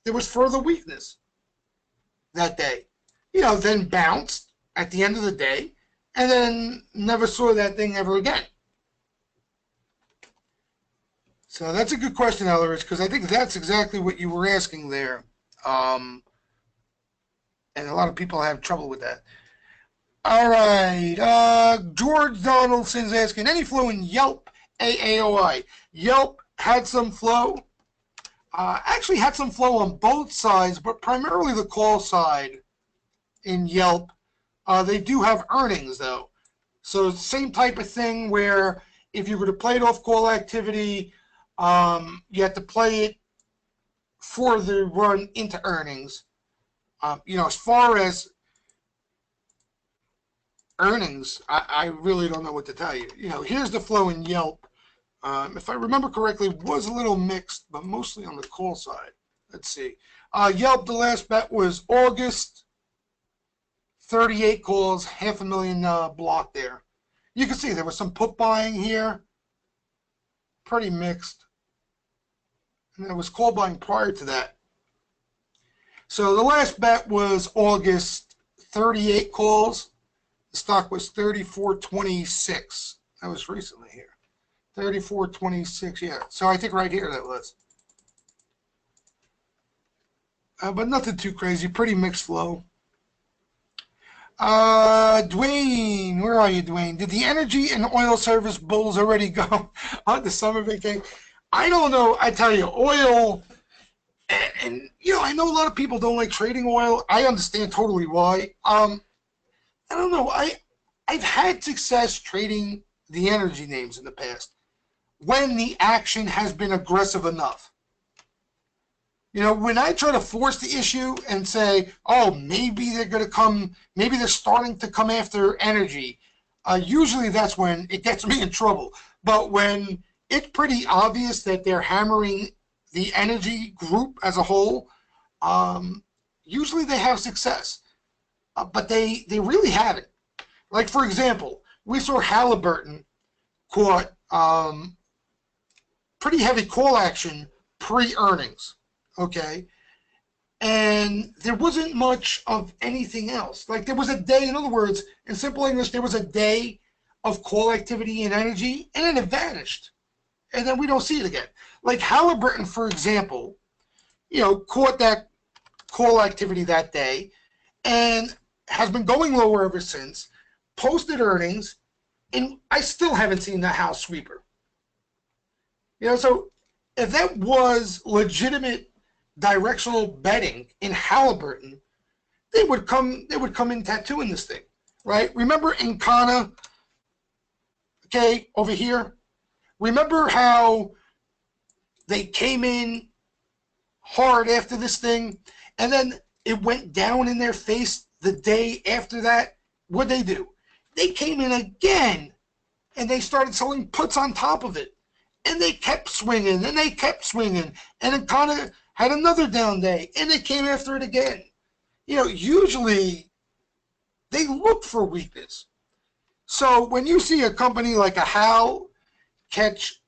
There was further weakness that day. Then bounced at the end of the day, and then never saw that thing ever again. So that's a good question, Elleridge, because I think that's exactly what you were asking there. And a lot of people have trouble with that. All right, George Donaldson's asking, any flow in Yelp AAOI? Yelp had some flow. Actually had some flow on both sides, but primarily the call side in Yelp. They do have earnings, though. So same type of thing where if you were to play it off call activity, you have to play it for the run into earnings. As far as earnings, I really don't know what to tell you. Here's the flow in Yelp. If I remember correctly, was a little mixed, but mostly on the call side. Let's see. Yelp, the last bet was August. 38 calls, $500,000 block there. You can see there was some put buying here. Pretty mixed. And there was call buying prior to that. So the last bet was August, 38 calls. The stock was 34.26. That was recently here. 34.26, yeah. So I think right here that was. But nothing too crazy. Pretty mixed flow. Dwayne, where are you, Dwayne? Did the energy and oil service bulls already go on the summer vacation? I don't know. I tell you, oil, and I know a lot of people don't like trading oil. I understand totally why. I don't know. I've had success trading the energy names in the past when the action has been aggressive enough. When I try to force the issue and say, oh, maybe they're going to come, maybe they're starting to come after energy, usually that's when it gets me in trouble. But when it's pretty obvious that they're hammering the energy group as a whole, usually they have success, but they really haven't. Like, for example, we saw Halliburton caught pretty heavy call action pre-earnings, okay? And there wasn't much of anything else. Like, there was a day, in other words, in simple English, there was a day of call activity and energy, and then it vanished. And then we don't see it again. Like Halliburton, for example, caught that call activity that day and has been going lower ever since, posted earnings, and I still haven't seen the house sweeper. So if that was legitimate directional betting in Halliburton, they would come in tattooing this thing, right? Remember Encana, okay, over here? Remember how they came in hard after this thing, and then it went down in their face the day after that? What'd they do? They came in again, and they started selling puts on top of it. And they kept swinging, and they kept swinging, and it kind of had another down day, and they came after it again. Usually they look for weakness. So when you see a company like a Hal catch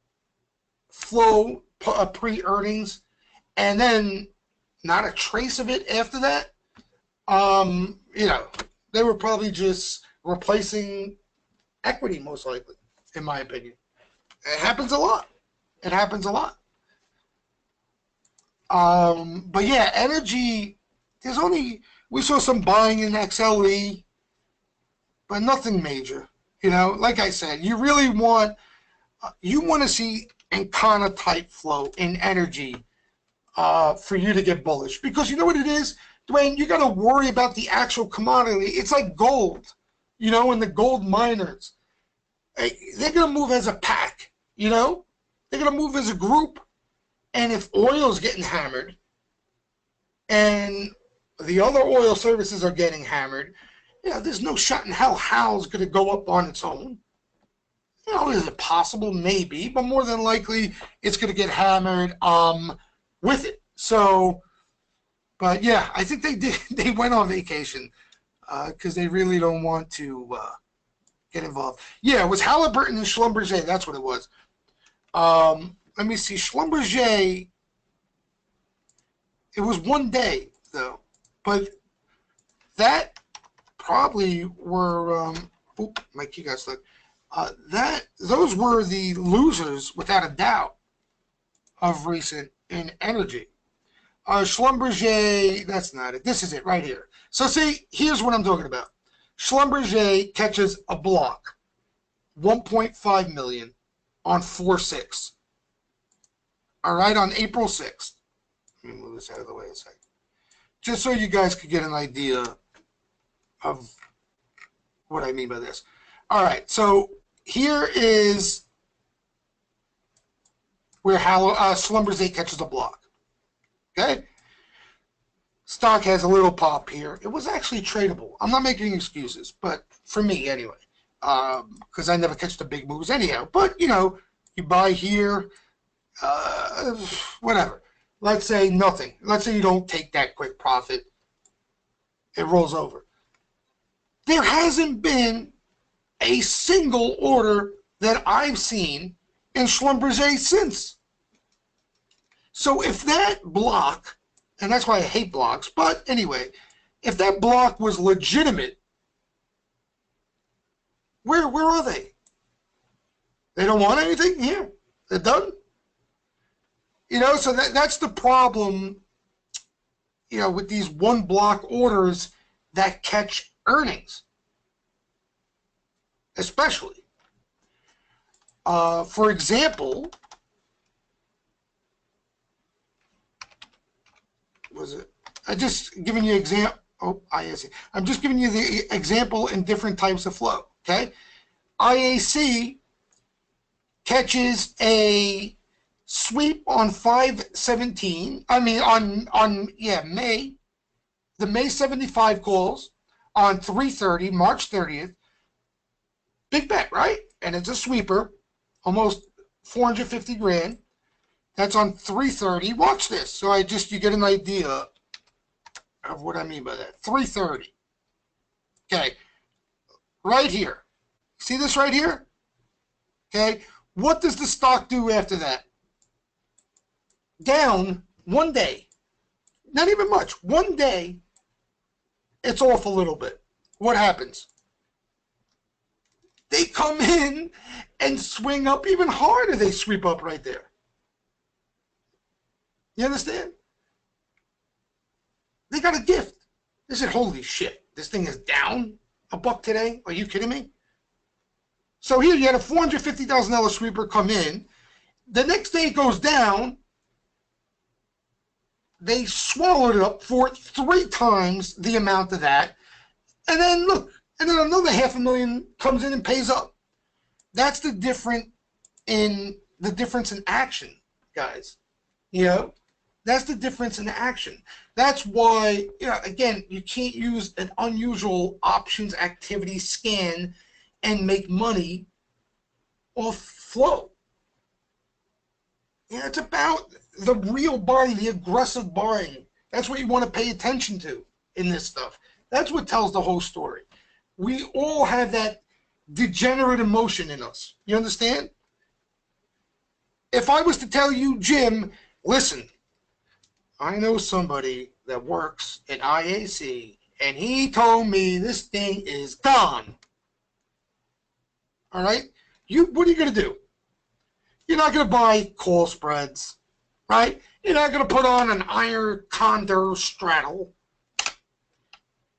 flow pre-earnings, and then not a trace of it after that, they were probably just replacing equity, most likely, in my opinion. It happens a lot. It happens a lot. But yeah, energy, we saw some buying in XLE, but nothing major. Like I said, you really want to see Encana type flow in energy for you to get bullish. Because you know what it is, Dwayne? You got to worry about the actual commodity. It's like gold, and the gold miners. They're going to move as a pack. They're going to move as a group. And if oil's getting hammered and the other oil services are getting hammered, there's no shot in hell Hal's going to go up on its own. Is it possible? Maybe. But more than likely, it's going to get hammered with it. So, but yeah, I think they did. They went on vacation because they really don't want to get involved. Yeah, it was Halliburton and Schlumberger. That's what it was. Let me see. Schlumberger, it was one day, though. But that probably were, my key got stuck. Those were the losers, without a doubt, of recent in energy. Schlumberger, that's not it. This is it right here. So see, here's what I'm talking about. Schlumberger catches a block, 1.5 million on 4/6. All right, on April 6th. Let me move this out of the way a second. Just so you guys could get an idea of what I mean by this. All right, so here is where Schlumberger catches a block. Okay? Stock has a little pop here. It was actually tradable. I'm not making excuses, but for me anyway, because I never catch the big moves anyhow. But, you buy here, whatever. Let's say nothing. Let's say you don't take that quick profit. It rolls over. There hasn't been a single order that I've seen in Schlumberger since. So if that block, and that's why I hate blocks, but anyway, if that block was legitimate, where are they? They don't want anything here. They're done. So that's the problem, with these one block orders that catch earnings, especially. For example, I just giving you example. Oh, IAC. I'm just giving you the example in different types of flow. Okay, IAC catches a sweep on 5/17. I mean on May. The May 75 calls on 3/30, March 30th. Big bet, right? And it's a sweeper, almost 450 grand. That's on 3/30. Watch this. So you get an idea of what I mean by that. 330. Okay, right here. See this right here? Okay, what does the stock do after that? Down one day. Not even much. One day, it's off a little bit. What happens? They come in and swing up even harder. They sweep up right there. You understand? They got a gift. They said, holy shit, this thing is down $1 today? Are you kidding me? So here you had a $450,000 sweeper come in. The next day it goes down. They swallowed it up for 3 times the amount of that. And then look, and then another $500,000 comes in and pays up. That's the difference in action, guys. You know, that's the difference in action. That's why, you know, again, you can't use an unusual options activity scan and make money off flow. Yeah, it's about the real buying, the aggressive buying. That's what you want to pay attention to in this stuff. That's what tells the whole story. We all have that degenerate emotion in us. You understand? If I was to tell you, Jim, listen, I know somebody that works at IAC, and he told me this thing is gone. All right? What are you going to do? You're not going to buy call spreads, right? You're not going to put on an iron condor straddle.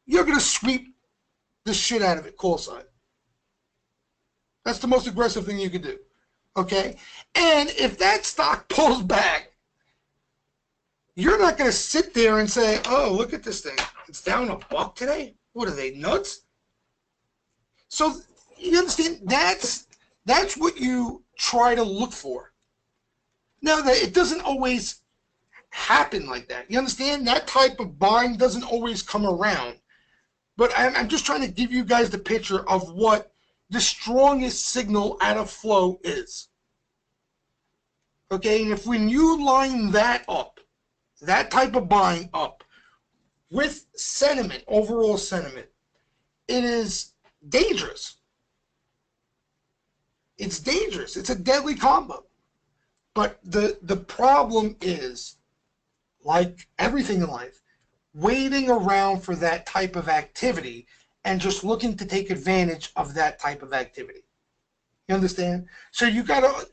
You're going to sweep the shit out of it, call side. That's the most aggressive thing you can do, okay? And if that stock pulls back, you're not going to sit there and say, oh, look at this thing. It's down $1 today? What are they, nuts? So you understand, that's what you try to look for. Now, that it doesn't always happen like that. You understand? That type of buying doesn't always come around. But I'm just trying to give you guys the picture of what the strongest signal out of flow is. Okay, and if when you line that up, that type of buying up, with sentiment, overall sentiment, it is dangerous. It's dangerous. It's a deadly combo. But the problem is, like everything in life, waiting around for that type of activity and just looking to take advantage of that type of activity. You understand? So you gotta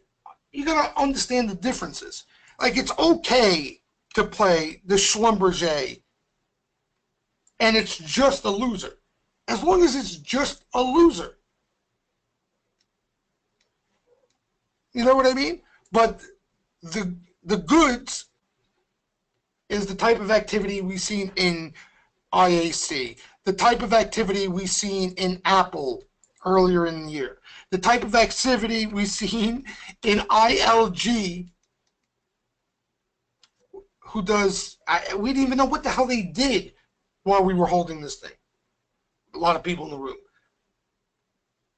understand the differences. Like, it's okay to play the Schlumberger and it's just a loser. As long as it's just a loser. You know what I mean? But the goods is the type of activity we've seen in IAC, the type of activity we've seen in Apple earlier in the year, the type of activity we've seen in ILG, who does, we didn't even know what the hell they did while we were holding this thing. A lot of people in the room.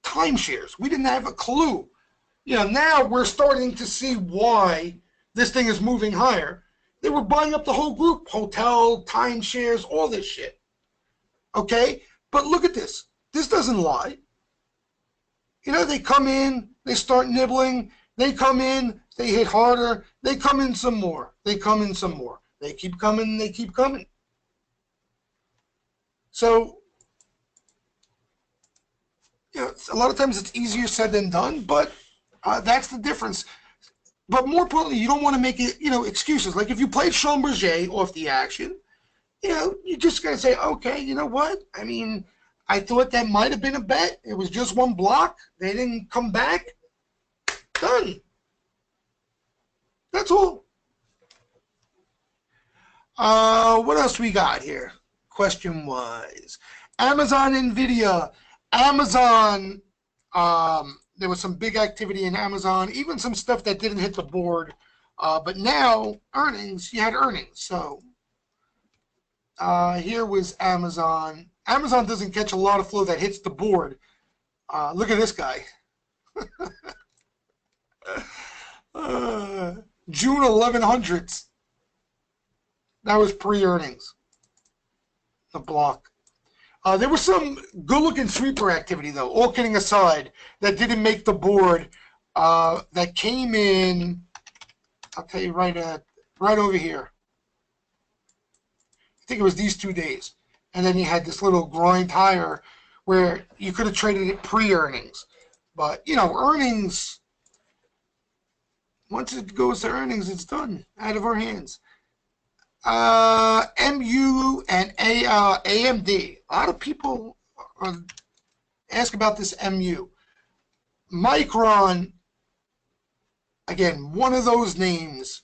Timeshares, we didn't have a clue. You know, now we're starting to see why this thing is moving higher. They were buying up the whole group, hotel, timeshares, all this shit. Okay? But look at this. This doesn't lie. You know, they come in, they start nibbling, they come in, they hit harder, they come in some more, they come in some more. They keep coming, they keep coming. So, you know, a lot of times it's easier said than done, but that's the difference. But more importantly, you don't want to make it, you know, excuses. Like if you played Schlumberger off the action, you know, you just got to say, okay, you know what? I mean, I thought that might have been a bet. It was just one block. They didn't come back. Done. That's all. What else we got here? Question-wise. Amazon, NVIDIA. Amazon, there was some big activity in Amazon, even some stuff that didn't hit the board. But now, earnings, you had earnings. So here was Amazon. Amazon doesn't catch a lot of flow that hits the board. Look at this guy. June 1100s. That was pre-earnings. the block. There was some good-looking sweeper activity, though, all kidding aside, that didn't make the board. That came in, I'll tell you right over here. I think it was these 2 days. And then you had this little grind higher where you could have traded it pre-earnings. But, you know, earnings, once it goes to earnings, it's done, out of our hands. MU and AMD. A lot of people ask about this MU. Micron, again, one of those names,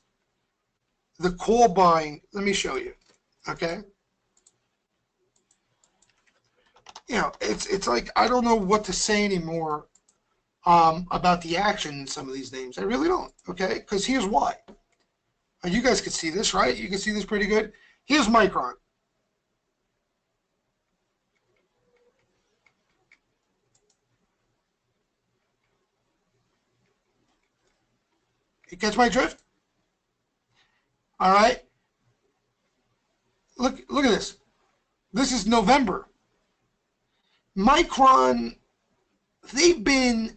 the call buying, let me show you, okay? You know, it's like, I don't know what to say anymore about the action in some of these names. I really don't, okay? Because here's why. You guys can see this, right? You can see this pretty good. Here's Micron. You catch my drift? All right. Look at this. This is November. Micron, they've been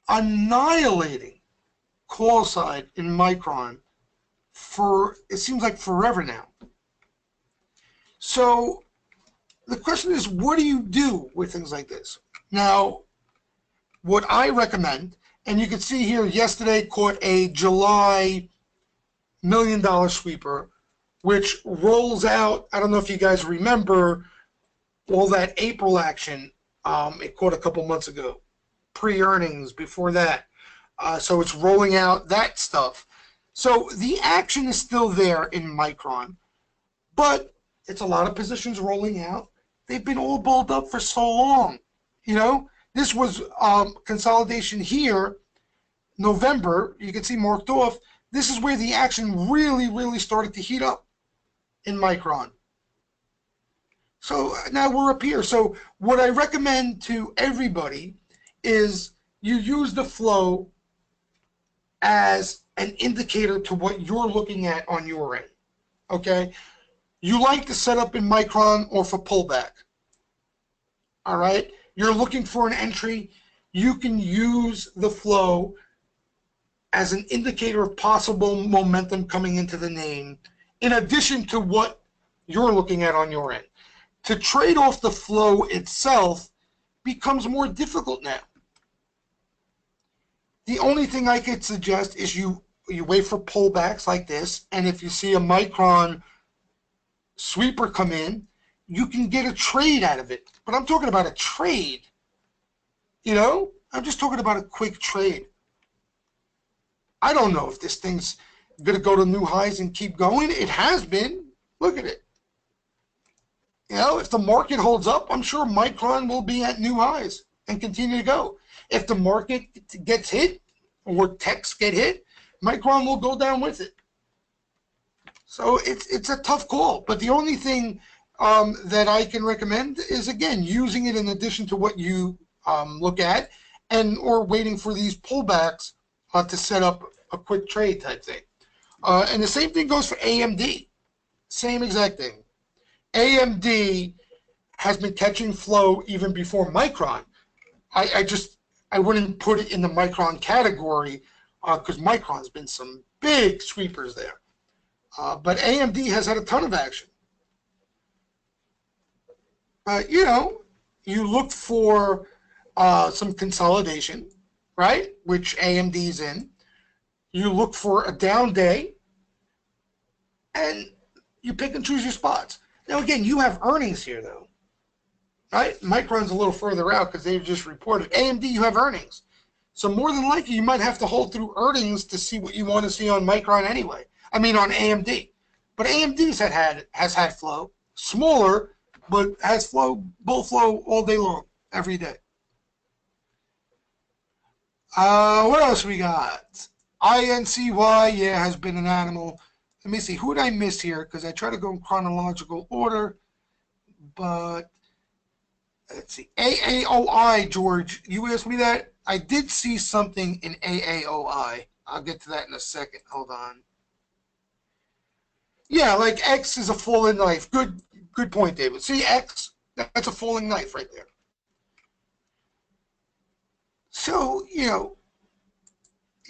annihilating call side in Micron for, it seems like, forever now. So the question is, what do you do with things like this? Now, what I recommend, and you can see here, yesterday caught a July $1 million sweeper, which rolls out, I don't know if you guys remember, all that April action. It caught a couple months ago, pre-earnings before that. So it's rolling out that stuff. So the action is still there in Micron, but it's a lot of positions rolling out. They've been all balled up for so long. You know, this was consolidation here, November. You can see marked off. This is where the action really, really started to heat up in Micron. So now we're up here. So what I recommend to everybody is you use the flow as an indicator to what you're looking at on your end. Okay? You like to set up in Micron or for pullback. All right? You're looking for an entry. You can use the flow as an indicator of possible momentum coming into the name, in addition to what you're looking at on your end. To trade off the flow itself becomes more difficult now. The only thing I could suggest is you wait for pullbacks like this, and if you see a Micron sweeper come in, you can get a trade out of it. But I'm talking about a trade. You know? I'm just talking about a quick trade. I don't know if this thing's going to go to new highs and keep going. It has been. Look at it. You know, if the market holds up, I'm sure Micron will be at new highs and continue to go. If the market gets hit or techs get hit, Micron will go down with it. So it's a tough call. But the only thing that I can recommend is, again, using it in addition to what you look at, and or waiting for these pullbacks to set up a quick trade type thing. And the same thing goes for AMD. Same exact thing. AMD has been catching flow even before Micron. I wouldn't put it in the Micron category because Micron's been some big sweepers there. But AMD has had a ton of action. You know, you look for some consolidation, right, which AMD's in. You look for a down day, and you pick and choose your spots. Now, again, you have earnings here, though, right? Micron's a little further out because they've just reported. AMD, you have earnings. So more than likely, you might have to hold through earnings to see what you want to see on Micron anyway. I mean, on AMD. But AMD's has had flow. Smaller, but has flow, bull flow all day long, every day. What else we got? INCY, yeah, has been an animal. Let me see, who did I miss here? Because I try to go in chronological order. But, let's see. AAOI, George, you asked me that? I did see something in AAOI. I'll get to that in a second. Hold on. Yeah, like X is a fallen knife. Good Good point, David. See, X, that's a falling knife right there. So, you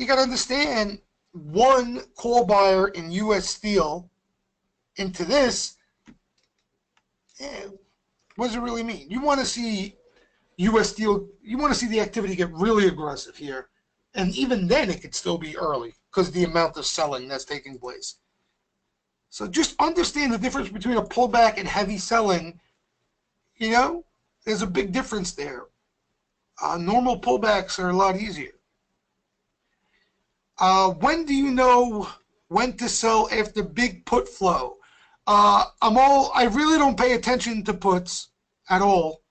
got to understand, one call buyer in U.S. Steel into this, what does it really mean? You want to see U.S. Steel, you want to see the activity get really aggressive here. And even then, it could still be early because of the amount of selling that's taking place. So just understand the difference between a pullback and heavy selling. There's a big difference there. Normal pullbacks are a lot easier. When do you know when to sell after big put flow? I really don't pay attention to puts at all.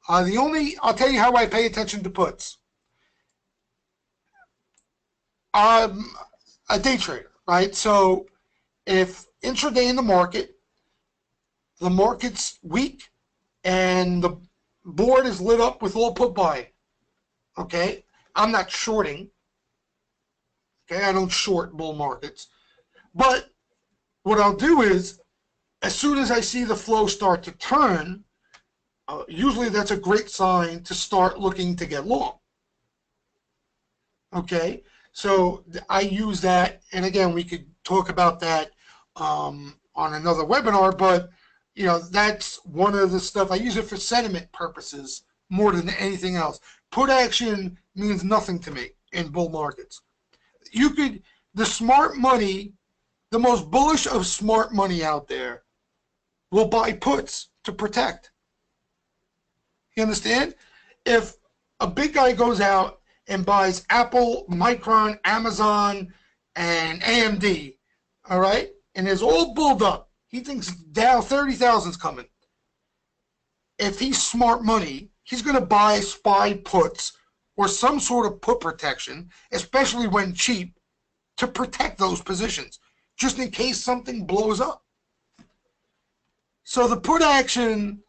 I'll tell you how I pay attention to puts. I'm a day trader, right? So if intraday in the market's weak and the board is lit up with all put buy, okay? I'm not shorting, okay? I don't short bull markets. But what I'll do is, as soon as I see the flow start to turn, usually that's a great sign to start looking to get long. Okay, so I use that, and again, we could talk about that on another webinar, but that's one of the stuff. I use it for sentiment purposes more than anything else. Put action means nothing to me in bull markets. The smart money, the most bullish of smart money out there, will buy puts to protect. You understand? If a big guy goes out and buys Apple, Micron, Amazon, and AMD, all right, and is all bulled up, he thinks Dow 30,000 is coming. If he's smart money, he's going to buy SPY puts or some sort of put protection, especially when cheap, to protect those positions, just in case something blows up. So the put action,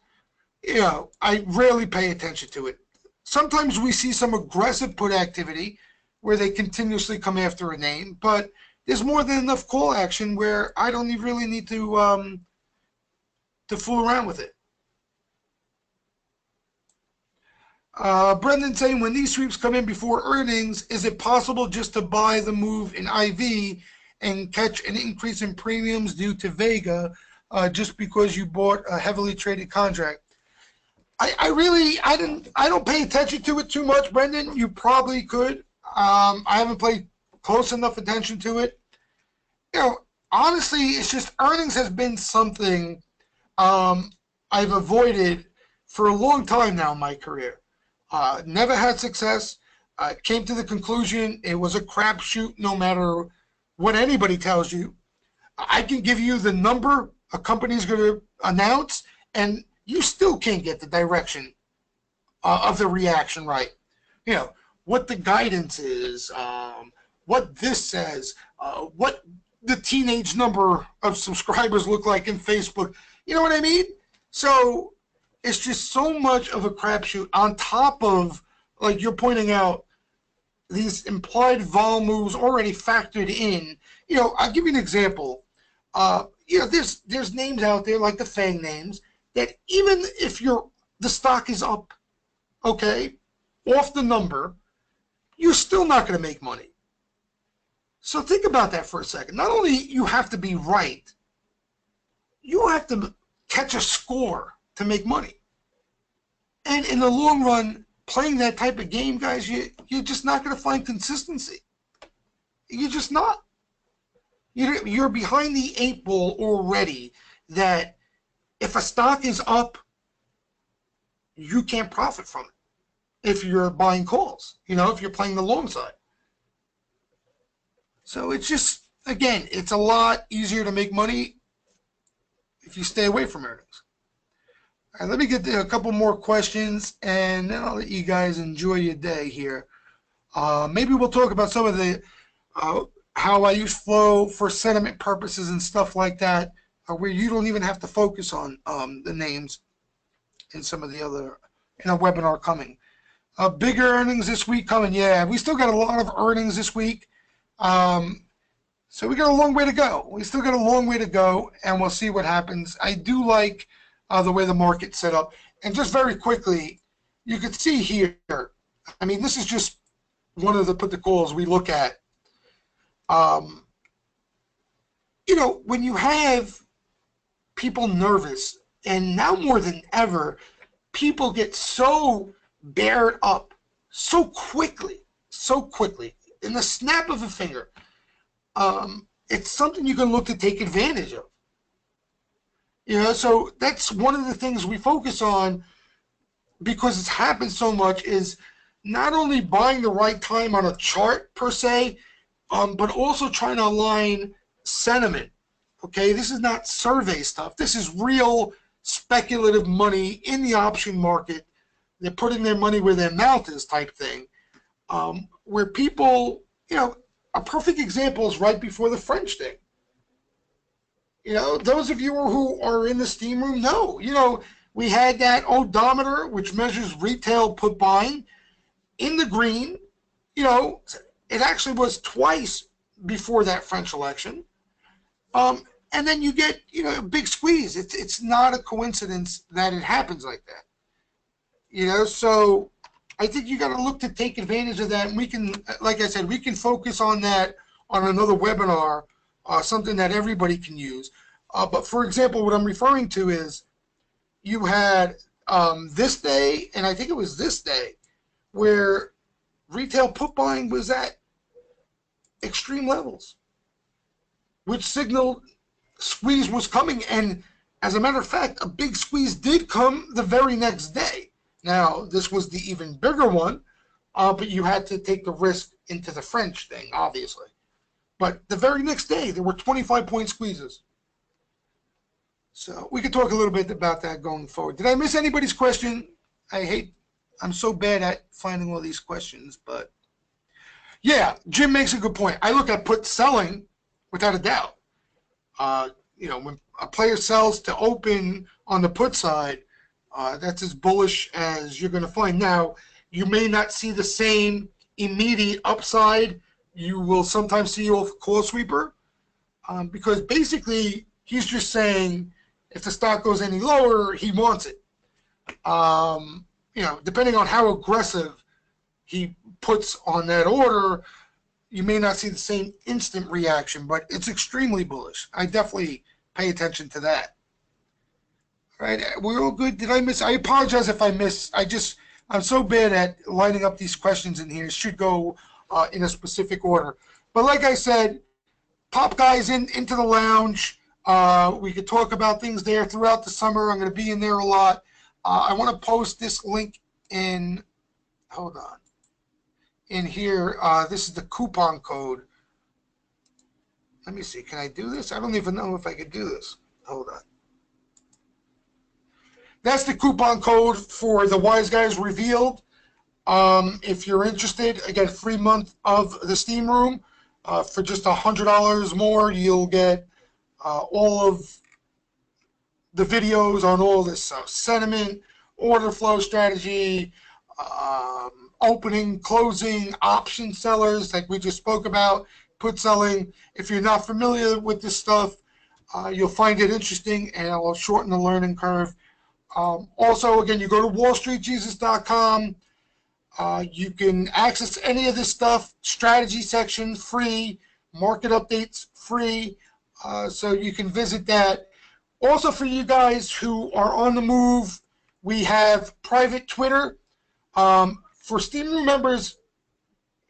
I rarely pay attention to it. Sometimes we see some aggressive put activity where they continuously come after a name, but there's more than enough call action where I don't really need to fool around with it. Brendan saying, when these sweeps come in before earnings, is it possible just to buy the move in IV and catch an increase in premiums due to Vega just because you bought a heavily traded contract? I don't pay attention to it too much, Brendan. You probably could. I haven't paid close enough attention to it. Honestly, it's just earnings has been something I've avoided for a long time now in my career. Never had success. Came to the conclusion it was a crapshoot no matter what anybody tells you. I can give you the number a company's going to announce, and you still can't get the direction of the reaction right. What the guidance is, what this says, what the teenage number of subscribers look like in Facebook. You know what I mean? So it's just so much of a crapshoot on top of, like you're pointing out, these implied vol moves already factored in. I'll give you an example. There's names out there like the FANG names that even if the stock is up, okay, off the number, you're still not going to make money. So think about that for a second. Not only you have to be right, you have to catch a score to make money. And in the long run, playing that type of game, guys, you're just not going to find consistency. You're just not. You're behind the 8 ball already, that if a stock is up, you can't profit from it if you're buying calls, if you're playing the long side. So it's just, again, it's a lot easier to make money if you stay away from earnings. All right, let me get to a couple more questions, and then I'll let you guys enjoy your day here. Maybe we'll talk about some of the how I use flow for sentiment purposes and stuff like that, where you don't even have to focus on the names and some of the other in a webinar coming. Bigger earnings this week coming. Yeah, we still got a lot of earnings this week. So we got a long way to go. We still got a long way to go, and we'll see what happens. I do like the way the market's set up. And just very quickly, you can see here, I mean, this is just one of the put the calls we look at. You know, when you have people nervous, and now more than ever, people get so bared up so quickly, in the snap of a finger. It's something you can look to take advantage of. You know, so that's one of the things we focus on, because it's happened so much, is not only buying the right time on a chart per se, but also trying to align sentiment. Okay, this is not survey stuff. This is real speculative money in the option market. They're putting their money where their mouth is type thing, where people, you know, a perfect example is right before the French thing. You know, those of you who are in the steam room know, you know, we had that odometer, which measures retail put buying, in the green. You know, it actually was twice before that French election. And then you get, you know, a big squeeze. It's not a coincidence that it happens like that. You know, so I think you got to look to take advantage of that. And we can, like I said, we can focus on that on another webinar, something that everybody can use. But for example, what I'm referring to is you had this day, and I think it was this day, where retail put buying was at extreme levels, which signaled squeeze was coming. And as a matter of fact, a big squeeze did come the very next day. Now, this was the even bigger one, but you had to take the risk into the French thing, obviously. But the very next day, there were 25-point squeezes. So we could talk a little bit about that going forward. Did I miss anybody's question? I'm so bad at finding all these questions, but yeah, Jim makes a good point. I look at put selling without a doubt. You know, when a player sells to open on the put side, that's as bullish as you're going to find. Now, you may not see the same immediate upside. You will sometimes see off call sweeper, because basically he's just saying if the stock goes any lower, he wants it. You know, depending on how aggressive he puts on that order, you may not see the same instant reaction, but it's extremely bullish. I definitely pay attention to that. All right, we're all good. Did I miss? I apologize if I missed. I'm so bad at lining up these questions in here. It should go in a specific order. But like I said, pop guys into the lounge. We could talk about things there throughout the summer. I'm going to be in there a lot. I want to post this link in, hold on, in here. This is the coupon code. Let me see. Can I do this? I don't even know if I could do this. Hold on. That's the coupon code for the Wise Guys Revealed. If you're interested, again, free month of the Steam Room. For just $100 more, you'll get all of the videos on all this stuff. Sentiment, order flow strategy, opening, closing, option sellers, like we just spoke about, put selling. If you're not familiar with this stuff, you'll find it interesting, and it will shorten the learning curve. Also, again, you go to wallstreetjesus.com. You can access any of this stuff. Strategy section, free. Market updates, free. So you can visit that. Also, for you guys who are on the move, we have private Twitter. For Steam Room members,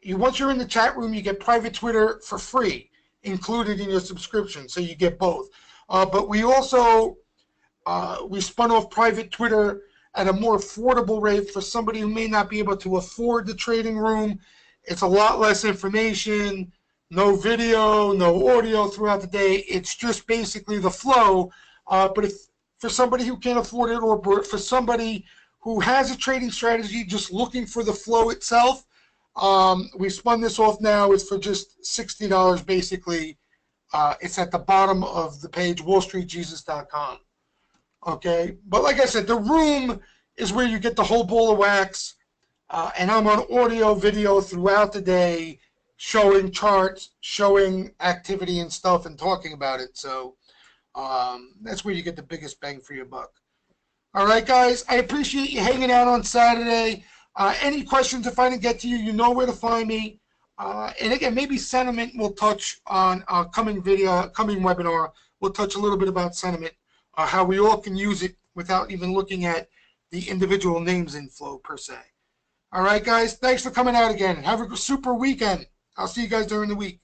once you're in the chat room, you get private Twitter for free, included in your subscription. So you get both. But we also we spun off private Twitter at a more affordable rate for somebody who may not be able to afford the trading room. It's a lot less information, no video, no audio throughout the day. It's just basically the flow. But if for somebody who can't afford it, or for somebody who has a trading strategy just looking for the flow itself, we spun this off now. It's for just $60 basically. It's at the bottom of the page, wallstreetjesus.com. Okay, but like I said, the room is where you get the whole ball of wax, and I'm on audio, video throughout the day, showing charts, showing activity and stuff, and talking about it. So that's where you get the biggest bang for your buck. All right, guys, I appreciate you hanging out on Saturday. Any questions, if I didn't get to you, you know where to find me. And again, maybe sentiment will touch on a coming webinar. We'll touch a little bit about sentiment, how we all can use it without even looking at the individual names in flow per se. All right, guys, thanks for coming out again. Have a super weekend. I'll see you guys during the week.